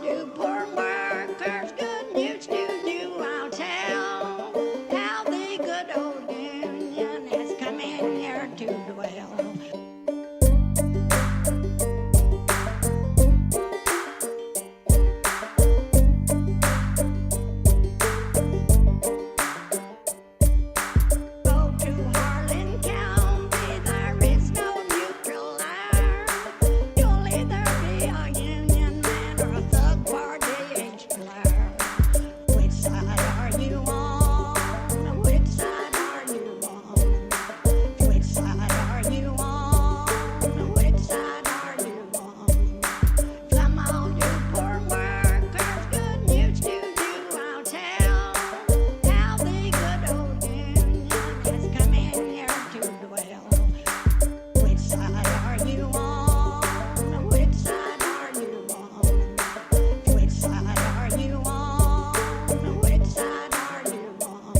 you poor workers, good news to you I'll tell. How the good old union has come in here to dwell. Go to Harlan County, there is no neutral there. You'll either be a union man or a thug party explorer. Which side are you on? Which side are you on? Which side are you on? Which side are you on? Come on, you poor workers, good news to you I'll tell. How the good old union has come in here to dwell. Which side are you on? Which side are you on? Which side are you on? Which side are you on?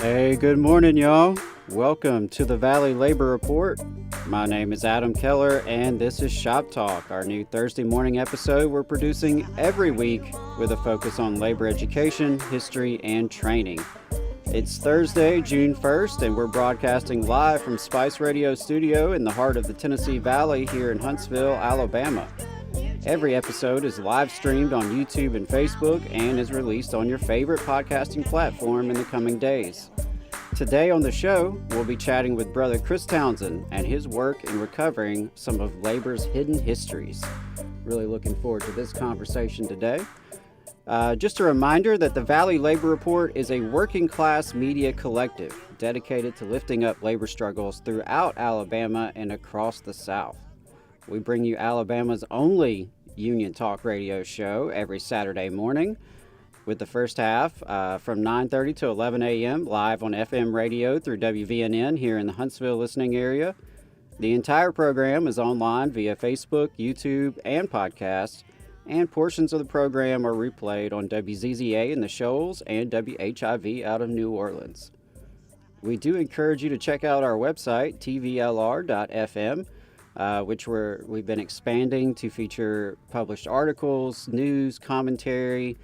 Hey, good morning, y'all. Welcome to the Valley Labor Report. My name is Adam Keller, and this is Shop Talk, our new Thursday morning episode we're producing every week with a focus on labor education, history, and training. It's Thursday, June 1st, and we're broadcasting live from Spice Radio Studio in the heart of the Tennessee Valley here in Huntsville, Alabama. Every episode is live streamed on YouTube and Facebook and is released on your favorite podcasting platform in the coming days. Today on the show, we'll be chatting with Brother Chris Townsend and his work in recovering some of labor's hidden histories. Really looking forward to this conversation today. Just a reminder that the Valley Labor Report is a working class media collective dedicated to lifting up labor struggles throughout Alabama and across the South. We bring you Alabama's only union talk radio show every Saturday morning, with the first half from 9:30 to 11 a.m. live on FM radio through WVNN here in the Huntsville listening area. The entire program is online via Facebook, YouTube, and podcast, and portions of the program are replayed on WZZA in the Shoals and WHIV out of New Orleans. We do encourage you to check out our website, tvlr.fm, which we've been expanding to feature published articles, news, commentary.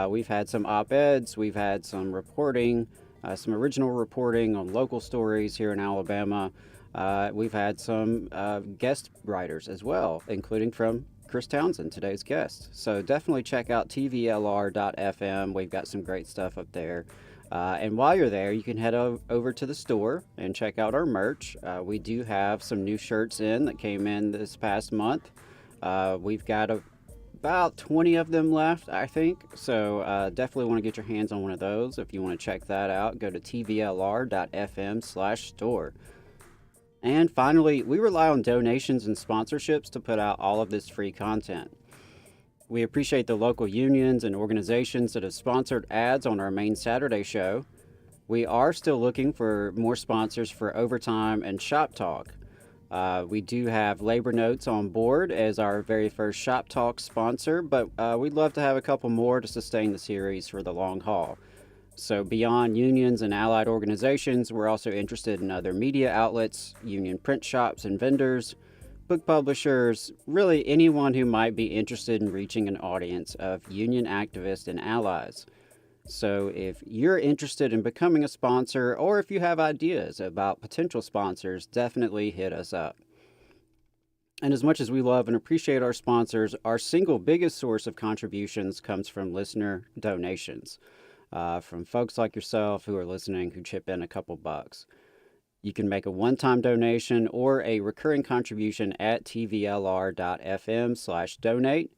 We've had some op-eds, we've had some reporting, some original reporting on local stories here in Alabama. We've had some guest writers as well, including from Chris Townsend, today's guest. So definitely check out tvlr.fm. We've got some great stuff up there. And while you're there, you can head over to the store and check out our merch. We do have some new shirts in that came in this past month. We've got about 20 of them left, I think. So definitely want to get your hands on one of those. If you want to check that out, go to tvlr.fm/store. And finally, we rely on donations and sponsorships to put out all of this free content. We appreciate the local unions and organizations that have sponsored ads on our main Saturday show. We are still looking for more sponsors for Overtime and Shop Talk. We do have Labor Notes on board as our very first Shop Talk sponsor, but we'd love to have a couple more to sustain the series for the long haul. So beyond unions and allied organizations, we're also interested in other media outlets, union print shops and vendors, book publishers, really anyone who might be interested in reaching an audience of union activists and allies. So if you're interested in becoming a sponsor, or if you have ideas about potential sponsors, definitely hit us up. And as much as we love and appreciate our sponsors, our single biggest source of contributions comes from listener donations, from folks like yourself who are listening who chip in a couple bucks. You can make a one-time donation or a recurring contribution at tvlr.fm/donate.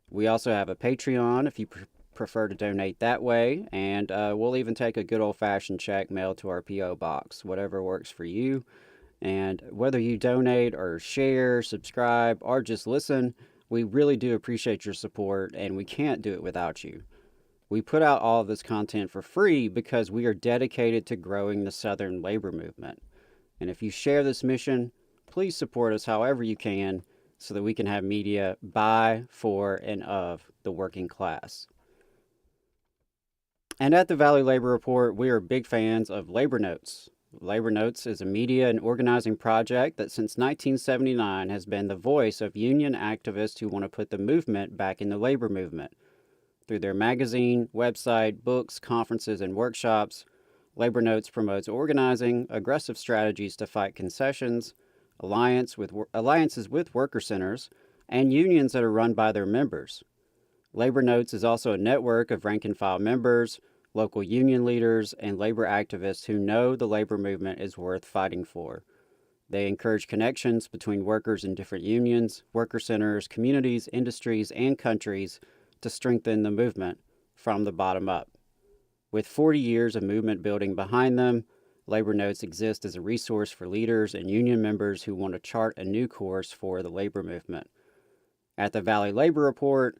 We also have a Patreon if you prefer to donate that way, and we'll even take a good old-fashioned check mailed to our P.O. box, whatever works for you. And whether you donate or share, subscribe, or just listen, we really do appreciate your support, and we can't do it without you. We put out all of this content for free because we are dedicated to growing the Southern labor movement. And if you share this mission, please support us however you can so that we can have media by, for, and of the working class. And at the Valley Labor Report, we are big fans of Labor Notes. Labor Notes is a media and organizing project that since 1979 has been the voice of union activists who want to put the movement back in the labor movement. Through their magazine, website, books, conferences, and workshops, Labor Notes promotes organizing, aggressive strategies to fight concessions, alliances with worker centers, and unions that are run by their members. Labor Notes is also a network of rank and file members, local union leaders, and labor activists who know the labor movement is worth fighting for. They encourage connections between workers in different unions, worker centers, communities, industries, and countries to strengthen the movement from the bottom up. With 40 years of movement building behind them, Labor Notes exist as a resource for leaders and union members who want to chart a new course for the labor movement. At the Valley Labor Report,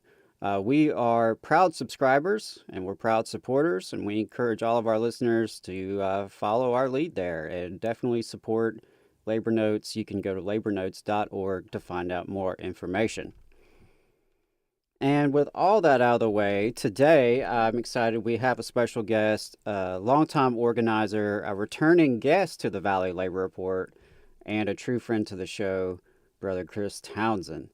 we are proud subscribers and we're proud supporters, and we encourage all of our listeners to follow our lead there and definitely support Labor Notes. You can go to labornotes.org to find out more information. And with all that out of the way, today I'm excited we have a special guest, a longtime organizer, a returning guest to the Valley Labor Report, and a true friend to the show, Brother Chris Townsend.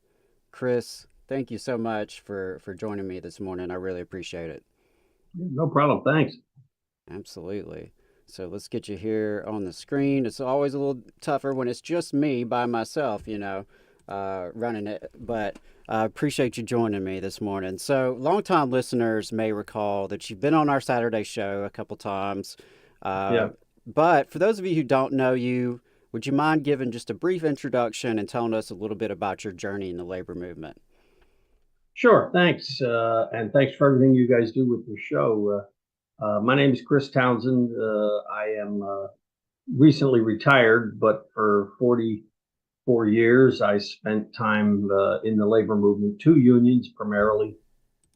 Chris, thank you so much for joining me this morning. I really appreciate it. No problem. Thanks. Absolutely. So let's get you here on the screen. It's always a little tougher when it's just me by myself, running it. But I appreciate you joining me this morning. So longtime listeners may recall that you've been on our Saturday show a couple times. Yeah. But for those of you who don't know you, would you mind giving just a brief introduction and telling us a little bit about your journey in the labor movement? Sure. Thanks. And thanks for everything you guys do with your show. My name is Chris Townsend. I am recently retired, but for 44 years, I spent time in the labor movement, two unions primarily,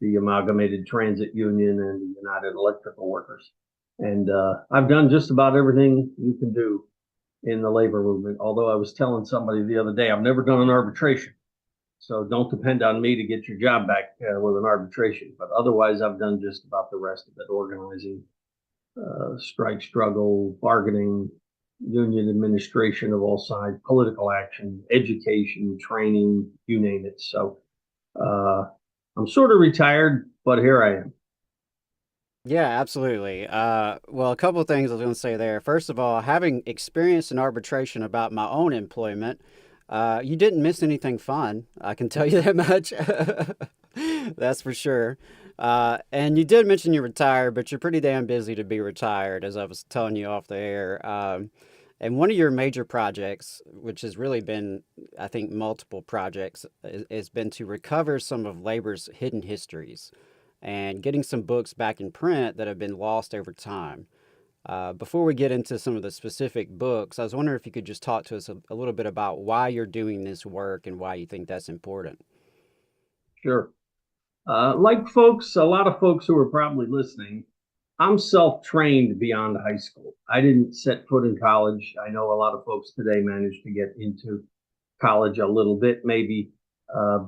the Amalgamated Transit Union and the United Electrical Workers. And I've done just about everything you can do in the labor movement. Although I was telling somebody the other day, I've never done an arbitration. So don't depend on me to get your job back with an arbitration. But otherwise, I've done just about the rest of it: organizing, strike, struggle, bargaining, union administration of all sides, political action, education, training, you name it. So I'm sort of retired, but here I am. Yeah, absolutely. Well, a couple of things I was going to say there. First of all, having experienced an arbitration about my own employment, you didn't miss anything fun. I can tell you that much. That's for sure. And you did mention you're retired, but you're pretty damn busy to be retired, as I was telling you off the air. And one of your major projects, which has really been, I think, multiple projects, has been to recover some of labor's hidden histories and getting some books back in print that have been lost over time. Before we get into some of the specific books, I was wondering if you could just talk to us a little bit about why you're doing this work and why you think that's important. Sure. Like a lot of folks who are probably listening, I'm self-trained beyond high school. I didn't set foot in college. I know a lot of folks today managed to get into college a little bit, maybe,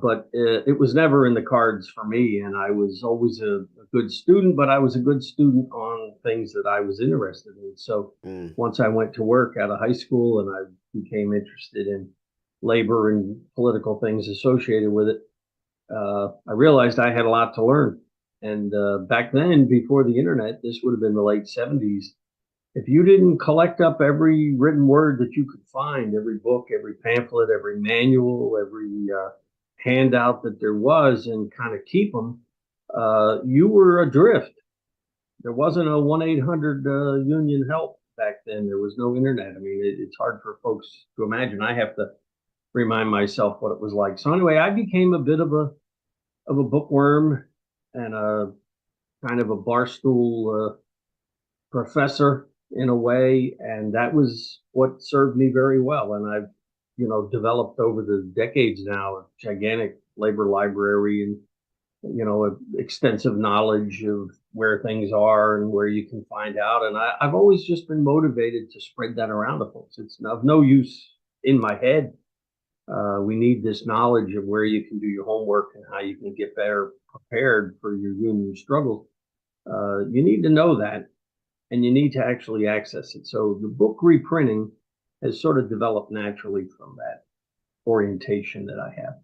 but it was never in the cards for me. And I was always a good student, but I was a good student on things that I was interested in. So once I went to work out of high school and I became interested in labor and political things associated with it, I realized I had a lot to learn. And back then, before the internet, this would have been the late 70s. If you didn't collect up every written word that you could find, every book, every pamphlet, every manual, every handout that there was, and kind of keep them, you were adrift. There wasn't a 1-800 union help back then. There was no internet. I mean, it's hard for folks to imagine. I have to remind myself what it was like. So anyway, I became a bit of a bookworm and a kind of a barstool professor in a way, and that was what served me very well. And I've, developed over the decades now a gigantic labor library and, extensive knowledge of where things are and where you can find out. And I've always just been motivated to spread that around to folks. It's of no use in my head. We need this knowledge of where you can do your homework and how you can get better prepared for your union struggles. You need to know that, and you need to actually access it. So the book reprinting has sort of developed naturally from that orientation that I have.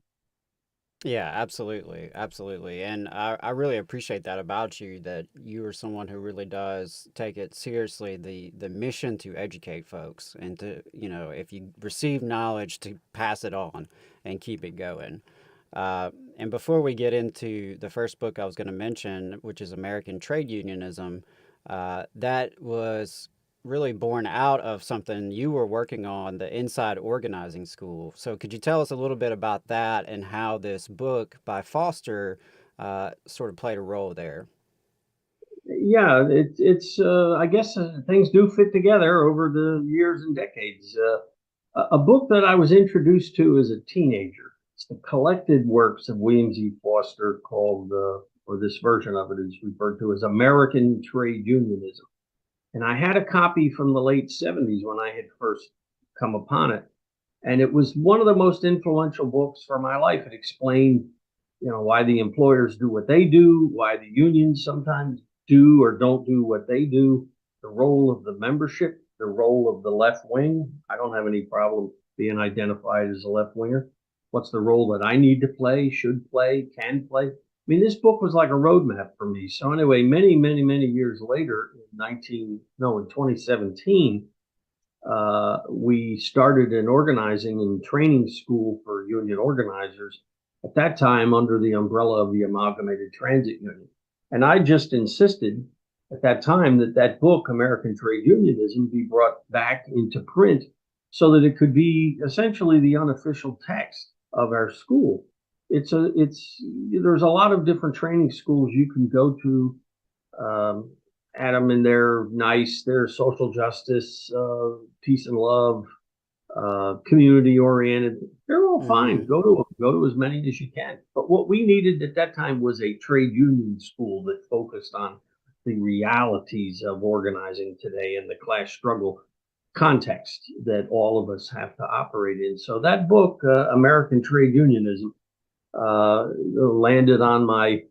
Yeah, absolutely. Absolutely. And I really appreciate that about you, that you are someone who really does take it seriously, the mission to educate folks and to, if you receive knowledge, to pass it on and keep it going. And before we get into the first book I was going to mention, which is American Trade Unionism, that was really born out of something you were working on, the Inside Organizing School. So, could you tell us a little bit about that and how this book by Foster sort of played a role there? Yeah, it's I guess things do fit together over the years and decades. A book that I was introduced to as a teenager. It's the collected works of William Z. Foster called, or this version of it is referred to as American Trade Unionism. And I had a copy from the late 70s when I had first come upon it. And it was one of the most influential books for my life. It explained, why the employers do what they do, why the unions sometimes do or don't do what they do, the role of the membership, the role of the left wing. I don't have any problem being identified as a left winger. What's the role that I need to play, should play, can play? I mean, this book was like a roadmap for me. So anyway, many, many, many years later, in 2017, we started an organizing and training school for union organizers, at that time under the umbrella of the Amalgamated Transit Union. And I just insisted at that time that that book, American Trade Unionism, be brought back into print so that it could be essentially the unofficial text of our school. There's a lot of different training schools you can go to. Adam, and they're nice. They're social justice, peace and love, community oriented. They're all fine. Hmm. Go to as many as you can. But what we needed at that time was a trade union school that focused on the realities of organizing today and the class struggle context that all of us have to operate in. So that book, American Trade Unionism, landed on my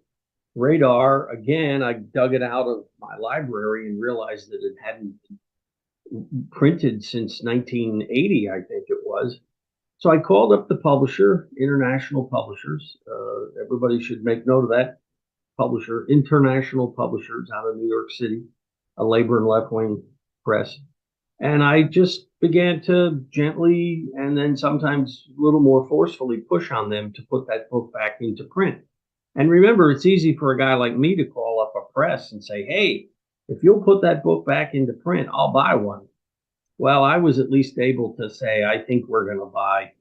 radar again. I dug it out of my library and realized that it hadn't been printed since 1980, I think it was. So I called up the publisher, International Publishers. Everybody should make note of that publisher, International Publishers out of New York City, a labor and left wing press. And I just began to gently and then sometimes a little more forcefully push on them to put that book back into print. And remember, it's easy for a guy like me to call up a press and say, hey, if you'll put that book back into print, I'll buy one. Well, I was at least able to say, I think we're going to buy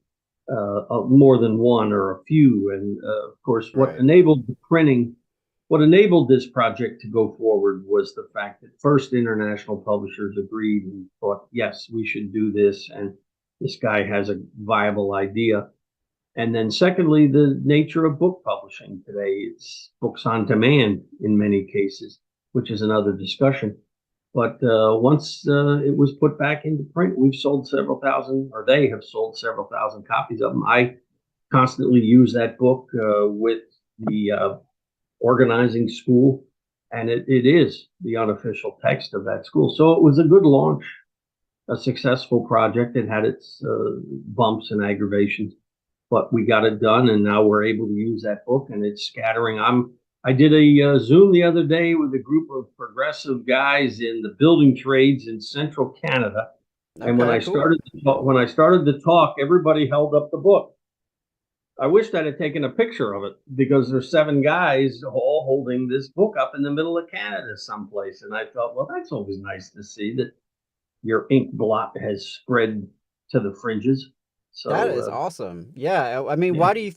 more than one or a few. And of course, what Right. enabled the printing, what enabled this project to go forward was the fact that first international publishers agreed and thought, yes, we should do this. And this guy has a viable idea. And then secondly, the nature of book publishing today. It's books on demand in many cases, which is another discussion. But once it was put back into print, we've sold several thousand, or they have sold several thousand copies of them. I constantly use that book with the organizing school, and it is the unofficial text of that school. So it was a good launch, a successful project. It had its bumps and aggravations, but we got it done, and now we're able to use that book, and it's scattering. I did a Zoom the other day with a group of progressive guys in the building trades in central Canada, and Okay, cool. when I started to talk, everybody held up the book. I wished I'd have taken a picture of it because there's 7 guys all holding this book up in the middle of Canada someplace, and I thought, well, that's always nice to see that your ink blot has spread to the fringes. That So is awesome. Yeah, I mean, yeah.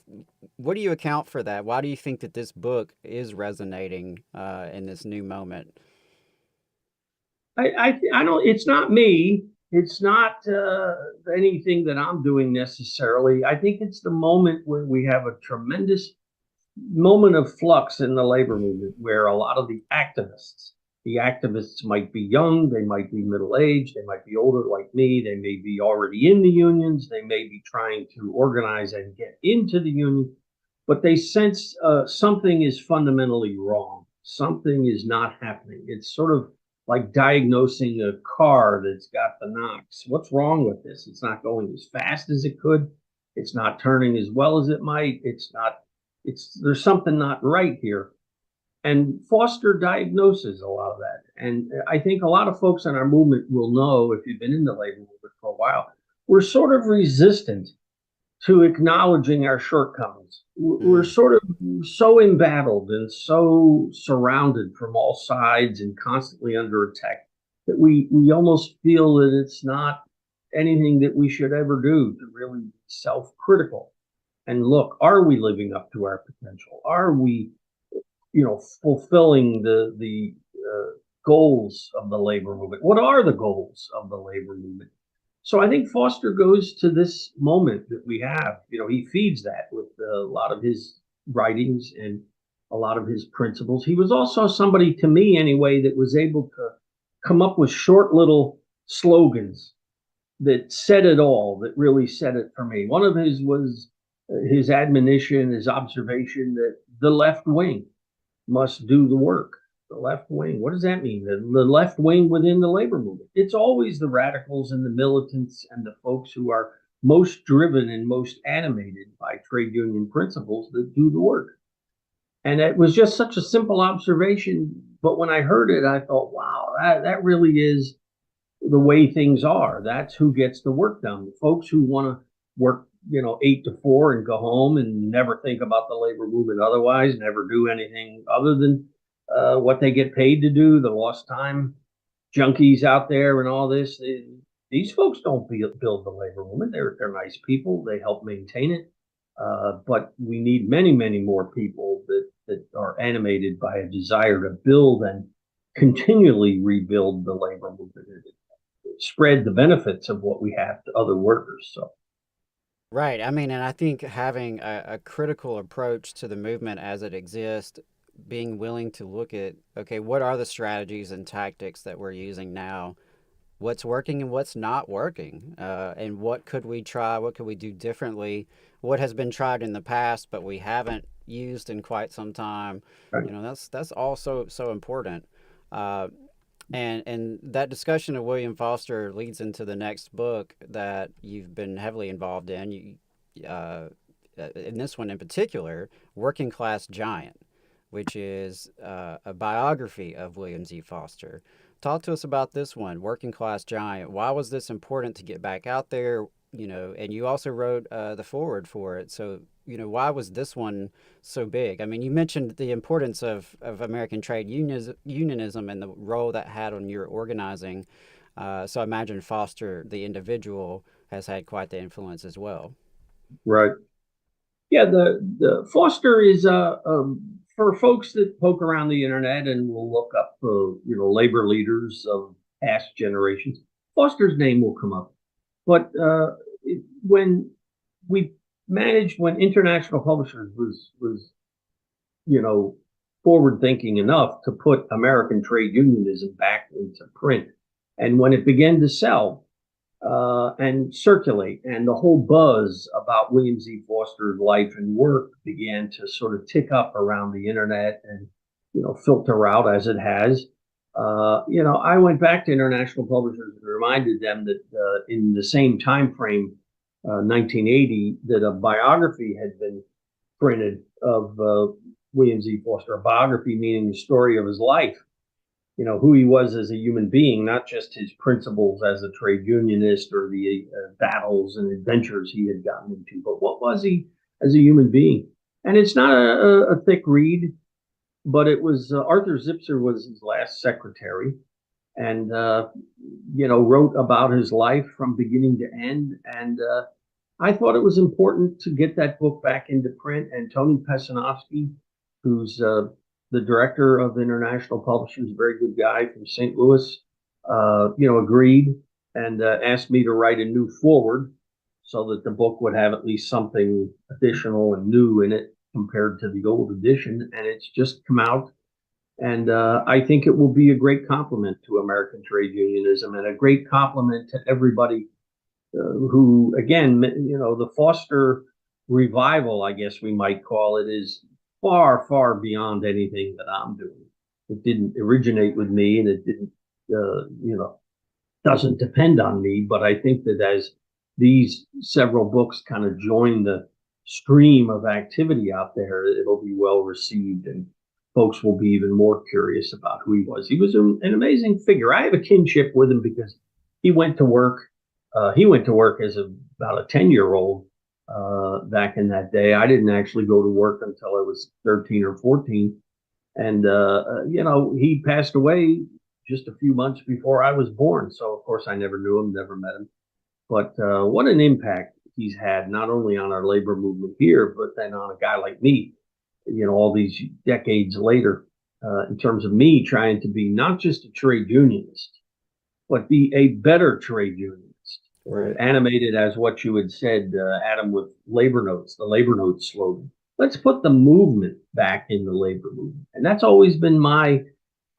what do you account for that? Why do you think that this book is resonating in this new moment? I don't. It's not me. It's not anything that I'm doing necessarily. I think it's the moment where we have a tremendous moment of flux in the labor movement, where a lot of the activists might be young, they might be middle aged, they might be older like me, they may be already in the unions, they may be trying to organize and get into the union, but they sense something is fundamentally wrong. something is not happening. It's sort of like diagnosing a car that's got the knocks. What's wrong with this? It's not going as fast as it could. It's not turning as well as it might. There's something not right here. And Foster diagnoses a lot of that. And I think a lot of folks in our movement will know, if you've been in the labor movement for a while, we're sort of resistant to acknowledging our shortcomings. We're sort of so embattled and so surrounded from all sides and constantly under attack that we almost feel that it's not anything that we should ever do to really be self-critical and look, are we living up to our potential? Are we, fulfilling the goals of the labor movement? What are the goals of the labor movement? So I think Foster goes to this moment that we have. He feeds that with a lot of his writings and a lot of his principles. He was also somebody, to me anyway, that was able to come up with short little slogans that said it all, that really said it for me. One of his was his admonition, his observation that the left wing must do the work. The left wing, what does that mean? The left wing within the labor movement. It's always the radicals and the militants and the folks who are most driven and most animated by trade union principles that do the work. And it was just such a simple observation. But when I heard it, I thought, wow, that really is the way things are. That's who gets the work done. The folks who want to work 8 to 4 and go home and never think about the labor movement otherwise, never do anything other than what they get paid to do, the lost time junkies out there and all this. These folks don't build the labor movement. They're nice people. They help maintain it. But we need many, many more people that are animated by a desire to build and continually rebuild the labor movement and spread the benefits of what we have to other workers. So. Right. I mean, and I think having a critical approach to the movement as it exists, being willing to look at, okay, what are the strategies and tactics that we're using now? What's working and what's not working? And what could we try? What could we do differently? What has been tried in the past, but we haven't used in quite some time? Right. That's also so important. And that discussion of William Foster leads into the next book that you've been heavily involved in. In this one in particular, Working Class Giant, which is a biography of William Z. Foster. Talk to us about this one, Working Class Giant. Why was this important to get back out there? And you also wrote the foreword for it. So, why was this one so big? I mean, you mentioned the importance of American trade unionism and the role that had on your organizing. So I imagine Foster, the individual, has had quite the influence as well. Right. Yeah, the Foster is for folks that poke around the internet and will look up labor leaders of past generations. Foster's name will come up, but when International Publishers was forward thinking enough to put American trade unionism back into print, and when it began to sell and circulate, and the whole buzz about William Z. Foster's life and work began to sort of tick up around the internet and filter out as it has. I went back to International Publishers and reminded them that in the same time frame, 1980, that a biography had been printed of William Z. Foster, a biography meaning the story of his life, who he was as a human being, not just his principles as a trade unionist or the battles and adventures he had gotten into, but what was he as a human being. And it's not a thick read, but it was Arthur Zipser was his last secretary, and wrote about his life from beginning to end. And I thought it was important to get that book back into print. And Tony Pesanovsky, who's the director of International Publishers, a very good guy from St. Louis, agreed and asked me to write a new foreword so that the book would have at least something additional and new in it compared to the old edition. And it's just come out. And I think it will be a great compliment to American trade unionism and a great compliment to everybody who, again, the Foster revival, I guess we might call it, is far, far beyond anything that I'm doing. It didn't originate with me, and it didn't, doesn't depend on me. But I think that as these several books kind of join the stream of activity out there, it'll be well received, and folks will be even more curious about who he was. He was an amazing figure. I have a kinship with him because he went to work. He went to work as about a 10-year-old back in that day. I didn't actually go to work until I was 13 or 14. And, he passed away just a few months before I was born. So, of course, I never knew him, never met him. But what an impact he's had, not only on our labor movement here, but then on a guy like me, all these decades later, in terms of me trying to be not just a trade unionist, but be a better trade unionist. Right. Animated as what you had said, Adam, with labor notes, the labor notes slogan. Let's put the movement back in the labor movement. And that's always been my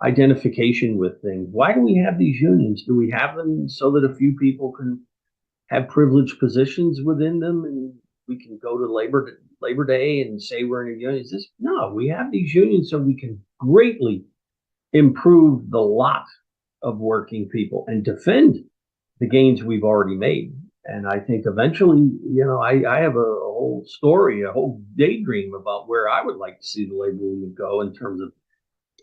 identification with things. Why do we have these unions? Do we have them so that a few people can have privileged positions within them and we can go to Labor Day and say we're in a union? No, we have these unions so we can greatly improve the lot of working people and defend the gains we've already made. And I think eventually, I have a whole story, a whole daydream about where I would like to see the labor movement go in terms of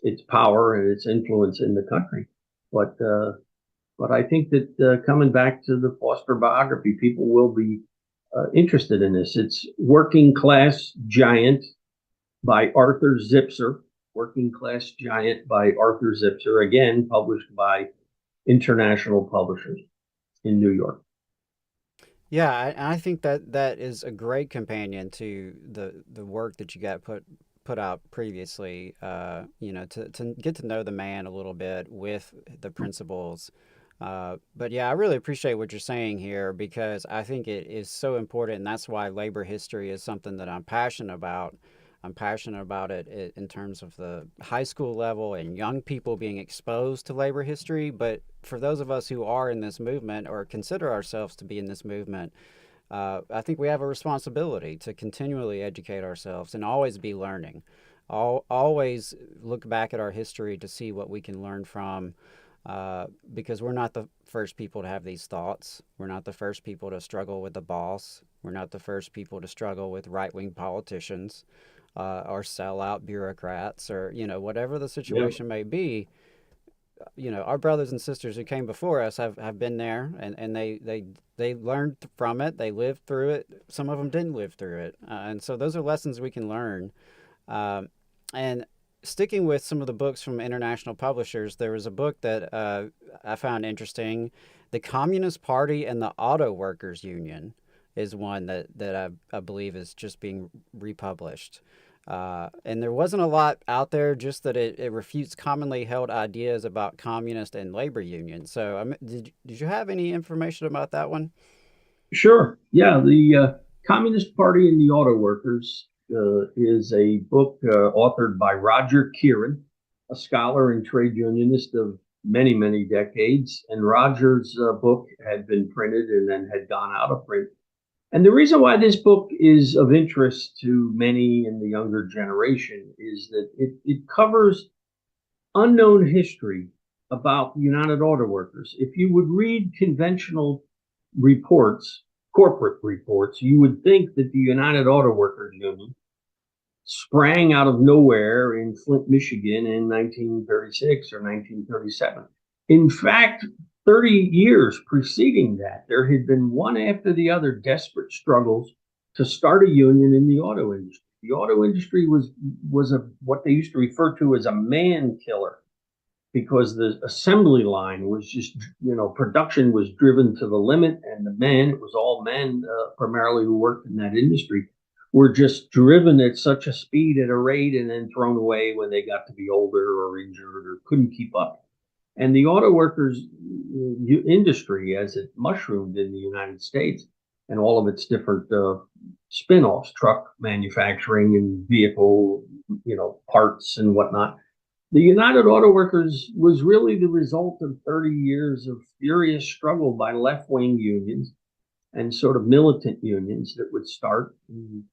its power and its influence in the country. But I think that coming back to the Foster biography, people will be interested in this. It's Working Class Giant by Arthur Zipser. Working Class Giant by Arthur Zipser, again, published by International Publishers in New York. Yeah, I think that is a great companion to the work that you got put out previously. To get to know the man a little bit with the principles. But yeah, I really appreciate what you're saying here because I think it is so important, and that's why labor history is something that I'm passionate about. I'm passionate about it in terms of the high school level and young people being exposed to labor history. But for those of us who are in this movement or consider ourselves to be in this movement, I think we have a responsibility to continually educate ourselves and always be learning. Always look back at our history to see what we can learn from, because we're not the first people to have these thoughts. We're not the first people to struggle with the boss. We're not the first people to struggle with right-wing politicians. Or sellout bureaucrats, or whatever the situation may be. Our brothers and sisters who came before us have been there, and they learned from it. They lived through it. Some of them didn't live through it, and so those are lessons we can learn. And sticking with some of the books from international publishers, there was a book that I found interesting. The Communist Party and the Auto Workers Union is one that I believe is just being republished. And there wasn't a lot out there, just that it refutes commonly held ideas about communist and labor unions. So did you have any information about that one? Sure. Yeah, the Communist Party and the Auto Workers is a book authored by Roger Kieran, a scholar and trade unionist of many, many decades. And Roger's book had been printed and then had gone out of print. And the reason why this book is of interest to many in the younger generation is that it covers unknown history about United Auto Workers. If you would read conventional reports, corporate reports, you would think that the United Auto Workers Union sprang out of nowhere in Flint, Michigan in 1936 or 1937. In fact, 30 years preceding that, there had been one after the other desperate struggles to start a union in the auto industry. The auto industry was what they used to refer to as a man killer, because the assembly line was just, production was driven to the limit, and it was all men primarily who worked in that industry, were just driven at such a speed, at a rate, and then thrown away when they got to be older or injured or couldn't keep up. And the auto workers industry, as it mushroomed in the United States and all of its different spin-offs, truck manufacturing and vehicle, parts and whatnot, the United Auto Workers was really the result of 30 years of furious struggle by left-wing unions and sort of militant unions that would start and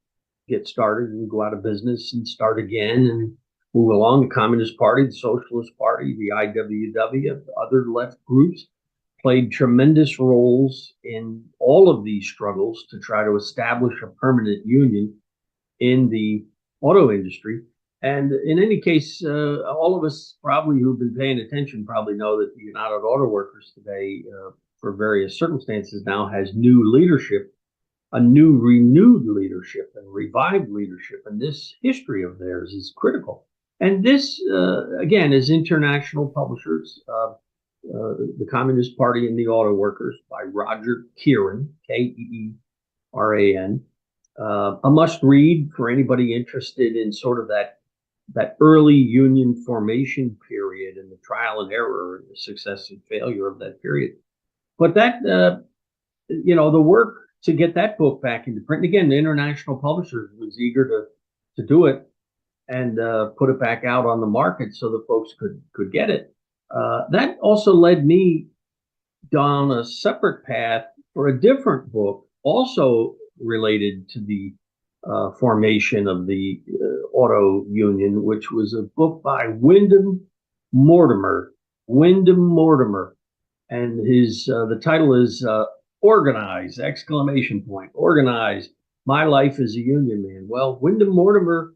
get started and go out of business and start again. And move along. The Communist Party, the Socialist Party, the IWW, other left groups played tremendous roles in all of these struggles to try to establish a permanent union in the auto industry. And in any case, all of us probably who've been paying attention probably know that the United Auto Workers today, for various circumstances now, has new leadership, a new renewed leadership and revived leadership. And this history of theirs is critical. And this, again, is international publishers, the Communist Party and the Auto Workers by Roger Kieran, Keeran, a must read for anybody interested in sort of that early union formation period and the trial and error and the success and failure of that period. But that, the work to get that book back into print, and again, the international publisher was eager to do it and put it back out on the market so the folks could get it. That also led me down a separate path for a different book, also related to the formation of the auto union, which was a book by Wyndham Mortimer. And the title is Organize! Organize! My Life as a Union Man. Well, Wyndham Mortimer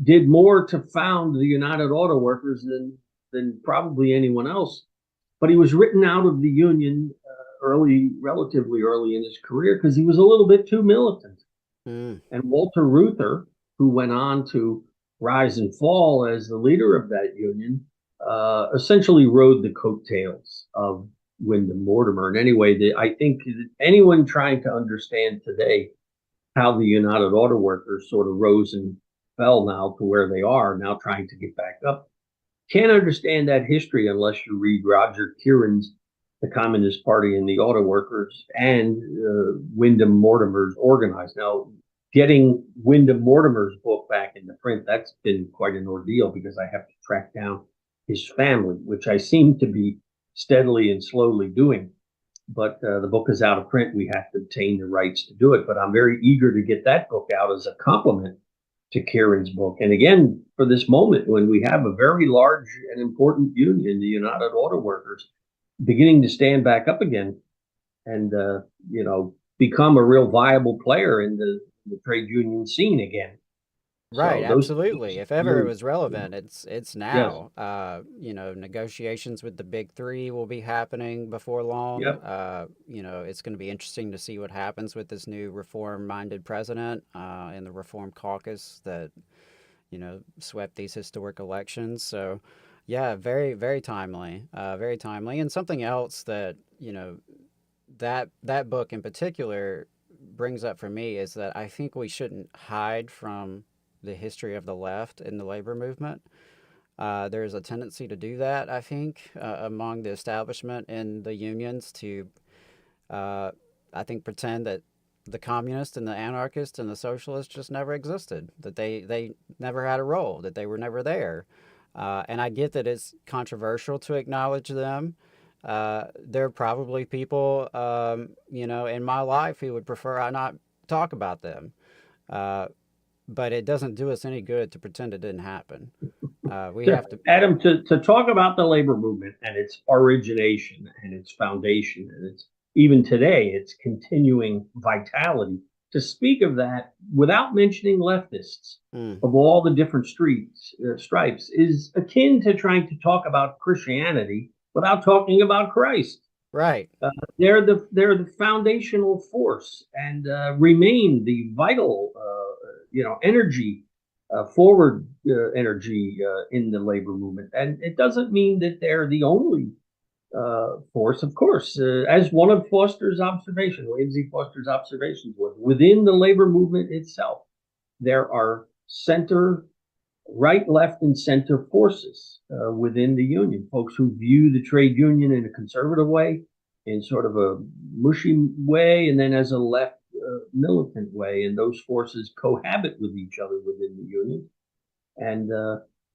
did more to found the United Auto Workers than probably anyone else. But he was written out of the union relatively early in his career because he was a little bit too militant. And Walter Reuther, who went on to rise and fall as the leader of that union, essentially rode the coattails of Wyndham Mortimer. And anyway, I think anyone trying to understand today how the United Auto Workers sort of rose and fell now to where they are, now trying to get back up, can't understand that history unless you read Roger Kieran's The Communist Party and the Auto Workers and Wyndham Mortimer's Organized. Now, getting Wyndham Mortimer's book back into print, that's been quite an ordeal because I have to track down his family, which I seem to be steadily and slowly doing. But the book is out of print. We have to obtain the rights to do it. But I'm very eager to get that book out as a complement to Kieran's book. And again, for this moment, when we have a very large and important union, the United Auto Workers, beginning to stand back up again and, become a real viable player in the trade union scene again. Right, So absolutely. If ever it was relevant, it's now. Yes. Negotiations with the big three will be happening before long. Yep. It's going to be interesting to see what happens with this new reform-minded president and the reform caucus that, swept these historic elections. So, yeah, very, very timely, very timely. And something else that, that book in particular brings up for me is that I think we shouldn't hide from the history of the left in the labor movement. There's a tendency to do that, I think, among the establishment and the unions to, I think, pretend that the communists and the anarchists and the socialists just never existed, that they never had a role, that they were never there. And I get that it's controversial to acknowledge them. There are probably people, in my life who would prefer I not talk about them. But it doesn't do us any good to pretend it didn't happen. We have to, Adam, to talk about the labor movement and its origination and its foundation and its even today its continuing vitality. To speak of that without mentioning leftists of all the different stripes is akin to trying to talk about Christianity without talking about Christ. right. They're the foundational force and remain the vital energy, forward energy in the labor movement. And it doesn't mean that they're the only force, of course. As one of William Z. Foster's observations was, within the labor movement itself, there are right, left, and center forces within the union. Folks who view the trade union in a conservative way, in sort of a mushy way, and then as a left militant way, and those forces cohabit with each other within the union. And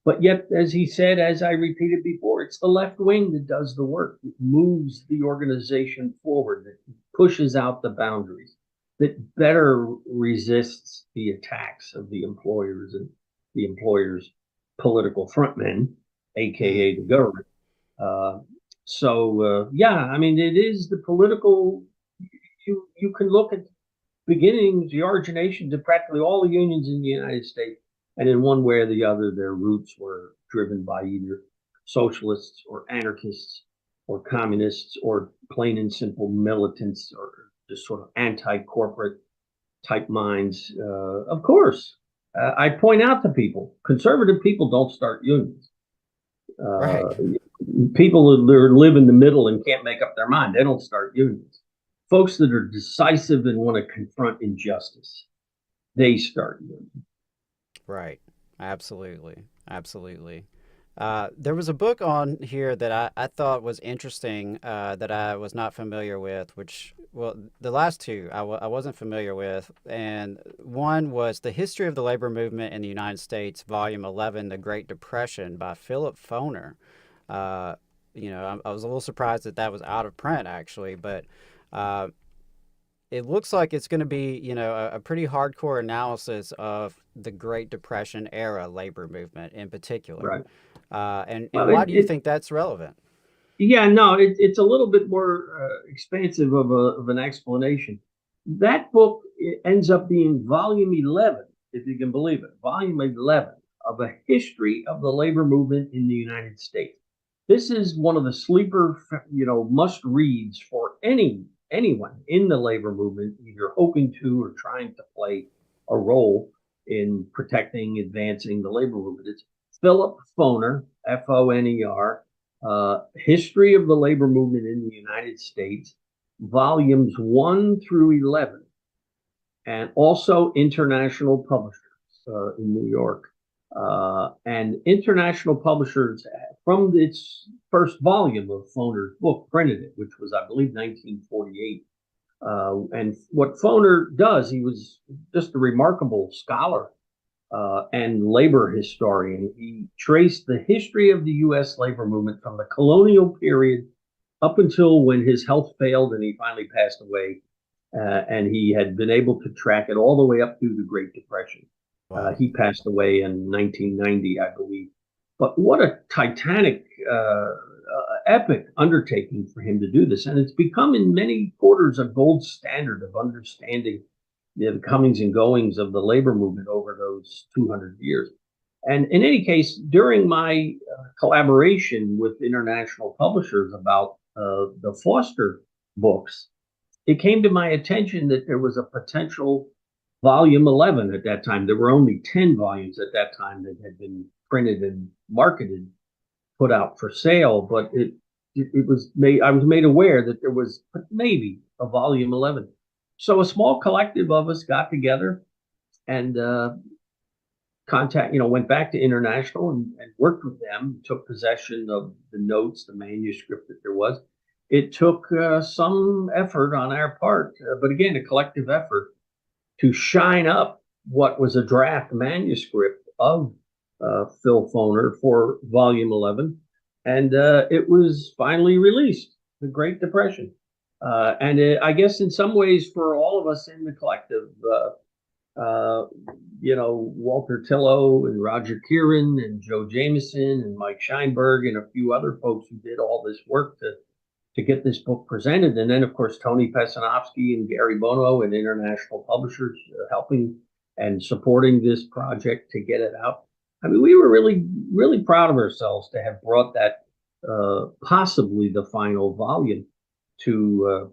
but yet, as he said, as I repeated before, it's the left wing that does the work, that moves the organization forward, that pushes out the boundaries, that better resists the attacks of the employers and the employers' political frontmen, aka the government. Yeah, I mean, it is the political. You can look at beginnings, the originations of practically all the unions in the United States, and in one way or the other, their roots were driven by either socialists or anarchists or communists or plain and simple militants or just sort of anti-corporate type minds. Of course, I point out to people, conservative people don't start unions. Right. People that live in the middle and can't make up their mind, they don't start unions. Folks that are decisive and want to confront injustice, they start unions. Right. Absolutely. Absolutely. There was a book on here that I thought was interesting that I was not familiar with, which, well, the last two I wasn't familiar with. And one was The History of the Labor Movement in the United States, Volume 11, The Great Depression by Philip Foner. Uh, I was a little surprised that that was out of print, actually, but uh, it looks like it's going to be, a pretty hardcore analysis of the Great Depression era labor movement in particular. Right. And Well, why do you think that's relevant? yeah, no, it's a little bit more expansive of an explanation. That book ends up being volume 11, if you can believe it, volume 11 of a history of the labor movement in the United States. This is one of the sleeper, must reads for anyone in the labor movement, either hoping to or trying to play a role in protecting, advancing the labor movement. It's Philip Foner, Foner, History of the Labor Movement in the United States, volumes 1 through 11, and also International Publishers in New York. And International Publishers, from its first volume of Foner's book, printed it, which was, I believe, 1948. And what Foner does, he was just a remarkable scholar and labor historian. He traced the history of the U.S. labor movement from the colonial period up until when his health failed and he finally passed away. And he had been able to track it all the way up through the Great Depression. Wow. He passed away in 1990, I believe. But what a titanic, epic undertaking for him to do this. And it's become in many quarters a gold standard of understanding the comings and goings of the labor movement over those 200 years. And in any case, during my collaboration with international publishers about the Foster books, it came to my attention that there was a potential volume 11 at that time. There were only 10 volumes at that time that had been printed and marketed, put out for sale, but it was made, I was made aware that there was maybe a volume 11. So a small collective of us got together and went back to International and worked with them, took possession of the notes, the manuscript that there was. It took some effort on our part, but again, a collective effort to shine up what was a draft manuscript of Phil Foner for volume 11. And it was finally released, The Great Depression. I guess in some ways for all of us in the collective, Walter Tillow and Roger Kieran and Joe Jameson and Mike Scheinberg and a few other folks who did all this work to get this book presented. And then, of course, Tony Pesanovsky and Gary Bono and international publishers helping and supporting this project to get it out. I mean, we were really, really proud of ourselves to have brought that possibly the final volume to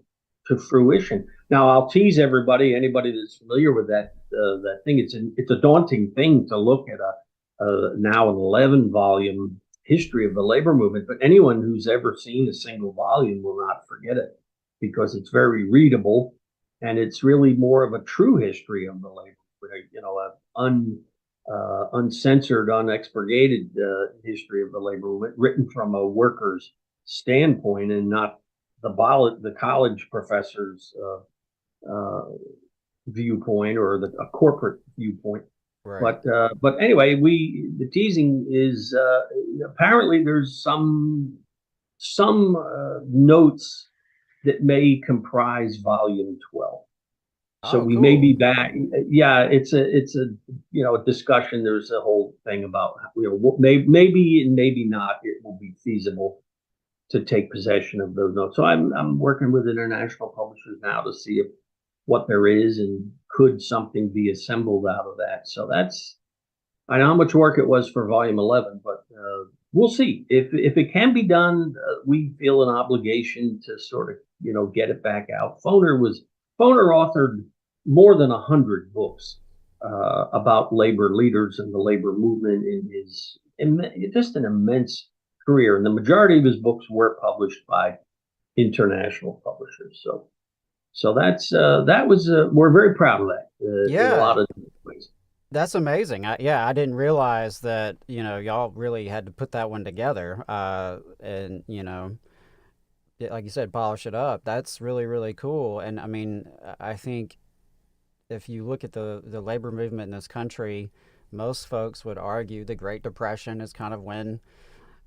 fruition. Now, I'll tease everybody, anybody that's familiar with that thing. It's a daunting thing to look at a now an 11 volume history of the labor movement, but anyone who's ever seen a single volume will not forget it because it's very readable and it's really more of a true history of the labor, uncensored, unexpurgated history of the labor movement, written from a worker's standpoint and not the college professor's viewpoint or a corporate viewpoint. Right. But anyway, the teasing is apparently there's some notes that may comprise volume 12. So Oh, we may be cool. back. Yeah, it's a a discussion. There's a whole thing about maybe and maybe not. It will be feasible to take possession of those notes. So I'm working with international publishers now to see if what there is and could something be assembled out of that. So that's I know how much work it was for volume 11, but we'll see if it can be done. We feel an obligation to sort of get it back out. Foner authored more than 100 books about labor leaders and the labor movement in his just an immense career, and the majority of his books were published by international publishers. So that was we're very proud of that in a Yeah, lot of different ways. that's amazing. Yeah, I didn't realize that, y'all really had to put that one together. And, like you said, polish it up. That's really, really cool. And I mean, I think if you look at the labor movement in this country, most folks would argue the Great Depression is kind of when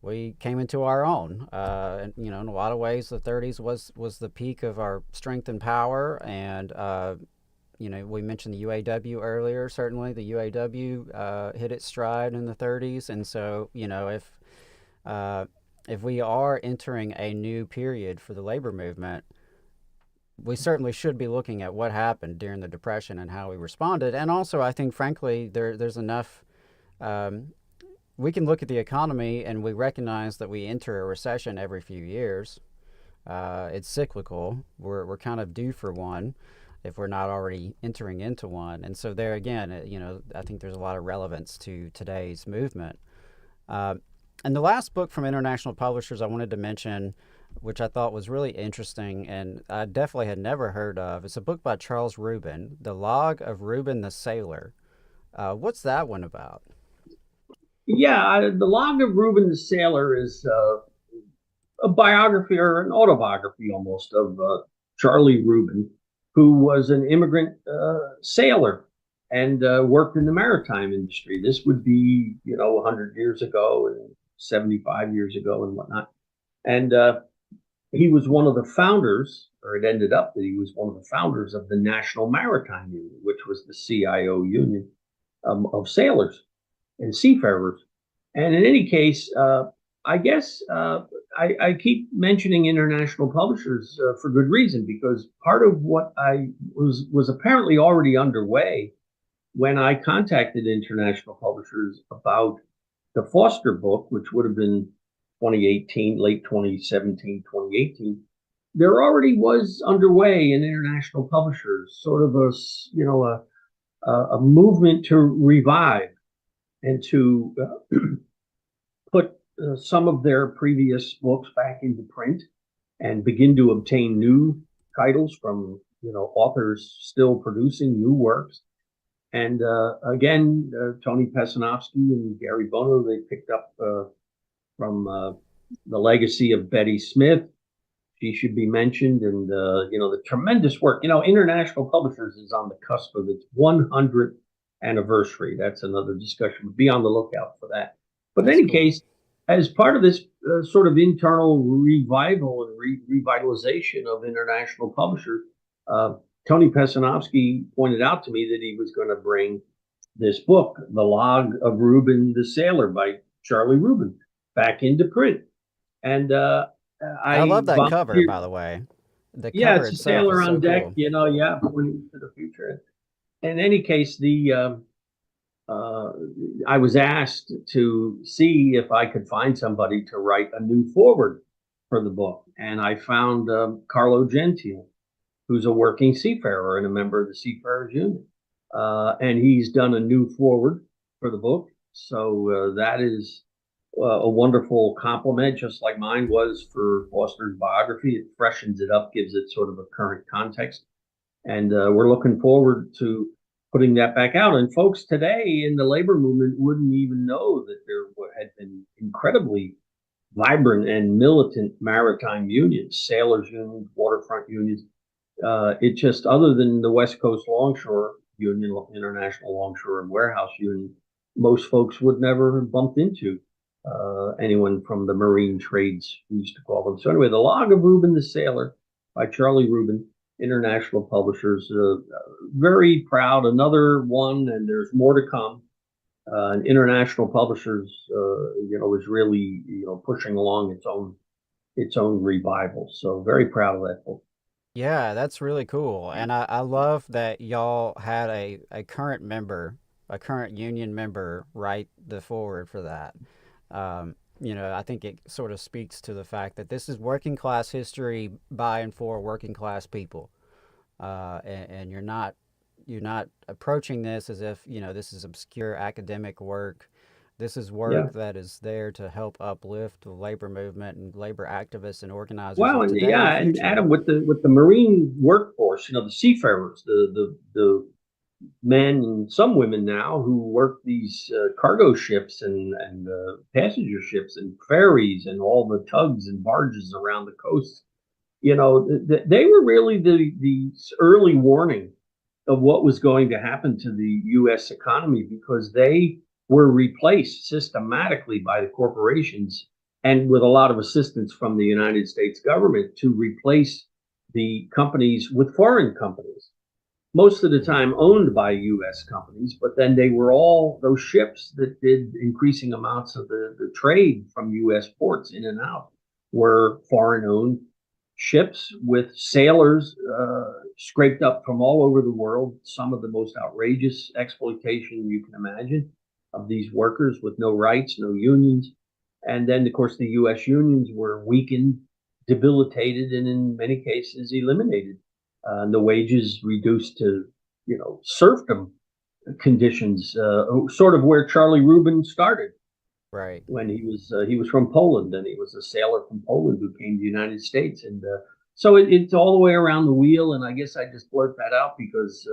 we came into our own. And, in a lot of ways, the 30s was the peak of our strength and power. And, we mentioned the UAW earlier. Certainly, the UAW hit its stride in the 30s. And so, if we are entering a new period for the labor movement, we certainly should be looking at what happened during the Depression and how we responded. And also, I think, frankly, there's enough. Um, we can look at the economy and we recognize that we enter a recession every few years. It's cyclical. We're kind of due for one if we're not already entering into one. And so there again, I think there's a lot of relevance to today's movement. Uh, and the last book from international publishers I wanted to mention, which I thought was really interesting and I definitely had never heard of, it's a book by Charles Reuben, The Log of Reuben the Sailor. What's that one about? Yeah, the Log of Reuben the Sailor is a biography or an autobiography almost of Charlie Reuben, who was an immigrant sailor and worked in the maritime industry. This would be, 100 years ago and 75 years ago and whatnot. And he was one of the founders, or it ended up that he was one of the founders of the National Maritime Union, which was the CIO union of sailors and seafarers. And in any case, I guess I keep mentioning international publishers for good reason, because part of what I was apparently already underway when I contacted international publishers about the Foster book, which would have been 2018, late 2017, 2018. There already was underway in international publishers, sort of a movement to revive and to put some of their previous books back into print and begin to obtain new titles from authors still producing new works. And again, Tony Pesanovsky and Gary Bono, they picked up from the legacy of Betty Smith. She should be mentioned, and the tremendous work. International Publishers is on the cusp of its 100th anniversary. That's another discussion. Be on the lookout for that. But in That's any cool. case, as part of this sort of internal revival and revitalization of international publishers, Tony Pesanovsky pointed out to me that he was going to bring this book, The Log of Reuben the Sailor by Charlie Reuben, back into print. And I love I that cover, volunteered. by the way. The Yeah, cover it's a itself is sailor so on deck, cool. yeah, pointing to the future. In any case, uh, I was asked to see if I could find somebody to write a new foreword for the book. And I found Carlo Gentile, who's a working seafarer and a member of the Seafarers Union. And he's done a new foreword for the book. So that is a wonderful compliment, just like mine was for Foster's biography. It freshens it up, gives it sort of a current context. And we're looking forward to putting that back out. And folks today in the labor movement wouldn't even know that there had been incredibly vibrant and militant maritime unions, sailors unions, waterfront unions. It just, other than the West Coast Longshore Union, International Longshore and Warehouse Union, most folks would never have bumped into anyone from the marine trades, we used to call them. So anyway, The Log of Reuben the Sailor by Charlie Reuben. international publishers. Very proud. Another one, and there's more to come. And international publishers, is really pushing along its own revival. So very proud of that book. Yeah, that's really cool. And I love that y'all had a current member, a current union member, write the forward for that. I think it sort of speaks to the fact that this is working class history by and for working class people. And you're not approaching this as if, this is obscure academic work. This is Yeah. work that is there to help uplift the labor movement and labor activists and organizers Well, of and today and the yeah, and future. Adam, with the marine workforce, the seafarers, the men and some women now who work these cargo ships and passenger ships and ferries and all the tugs and barges around the coast. They were really the early warning of what was going to happen to the U.S. economy because they were replaced systematically by the corporations and with a lot of assistance from the United States government to replace the companies with foreign companies, most of the time owned by U.S. companies, but then they were all those ships that did increasing amounts of the trade from U.S. ports in and out were foreign owned ships with sailors scraped up from all over the world, some of the most outrageous exploitation you can imagine of these workers with no rights, no unions. And then, of course, the U.S. unions were weakened, debilitated, and in many cases eliminated. The wages reduced to, serfdom conditions, sort of where Charlie Rubin started Right. when he was from Poland, and he was a sailor from Poland who came to the United States, and so it's all the way around the wheel. And I guess I just blurt that out because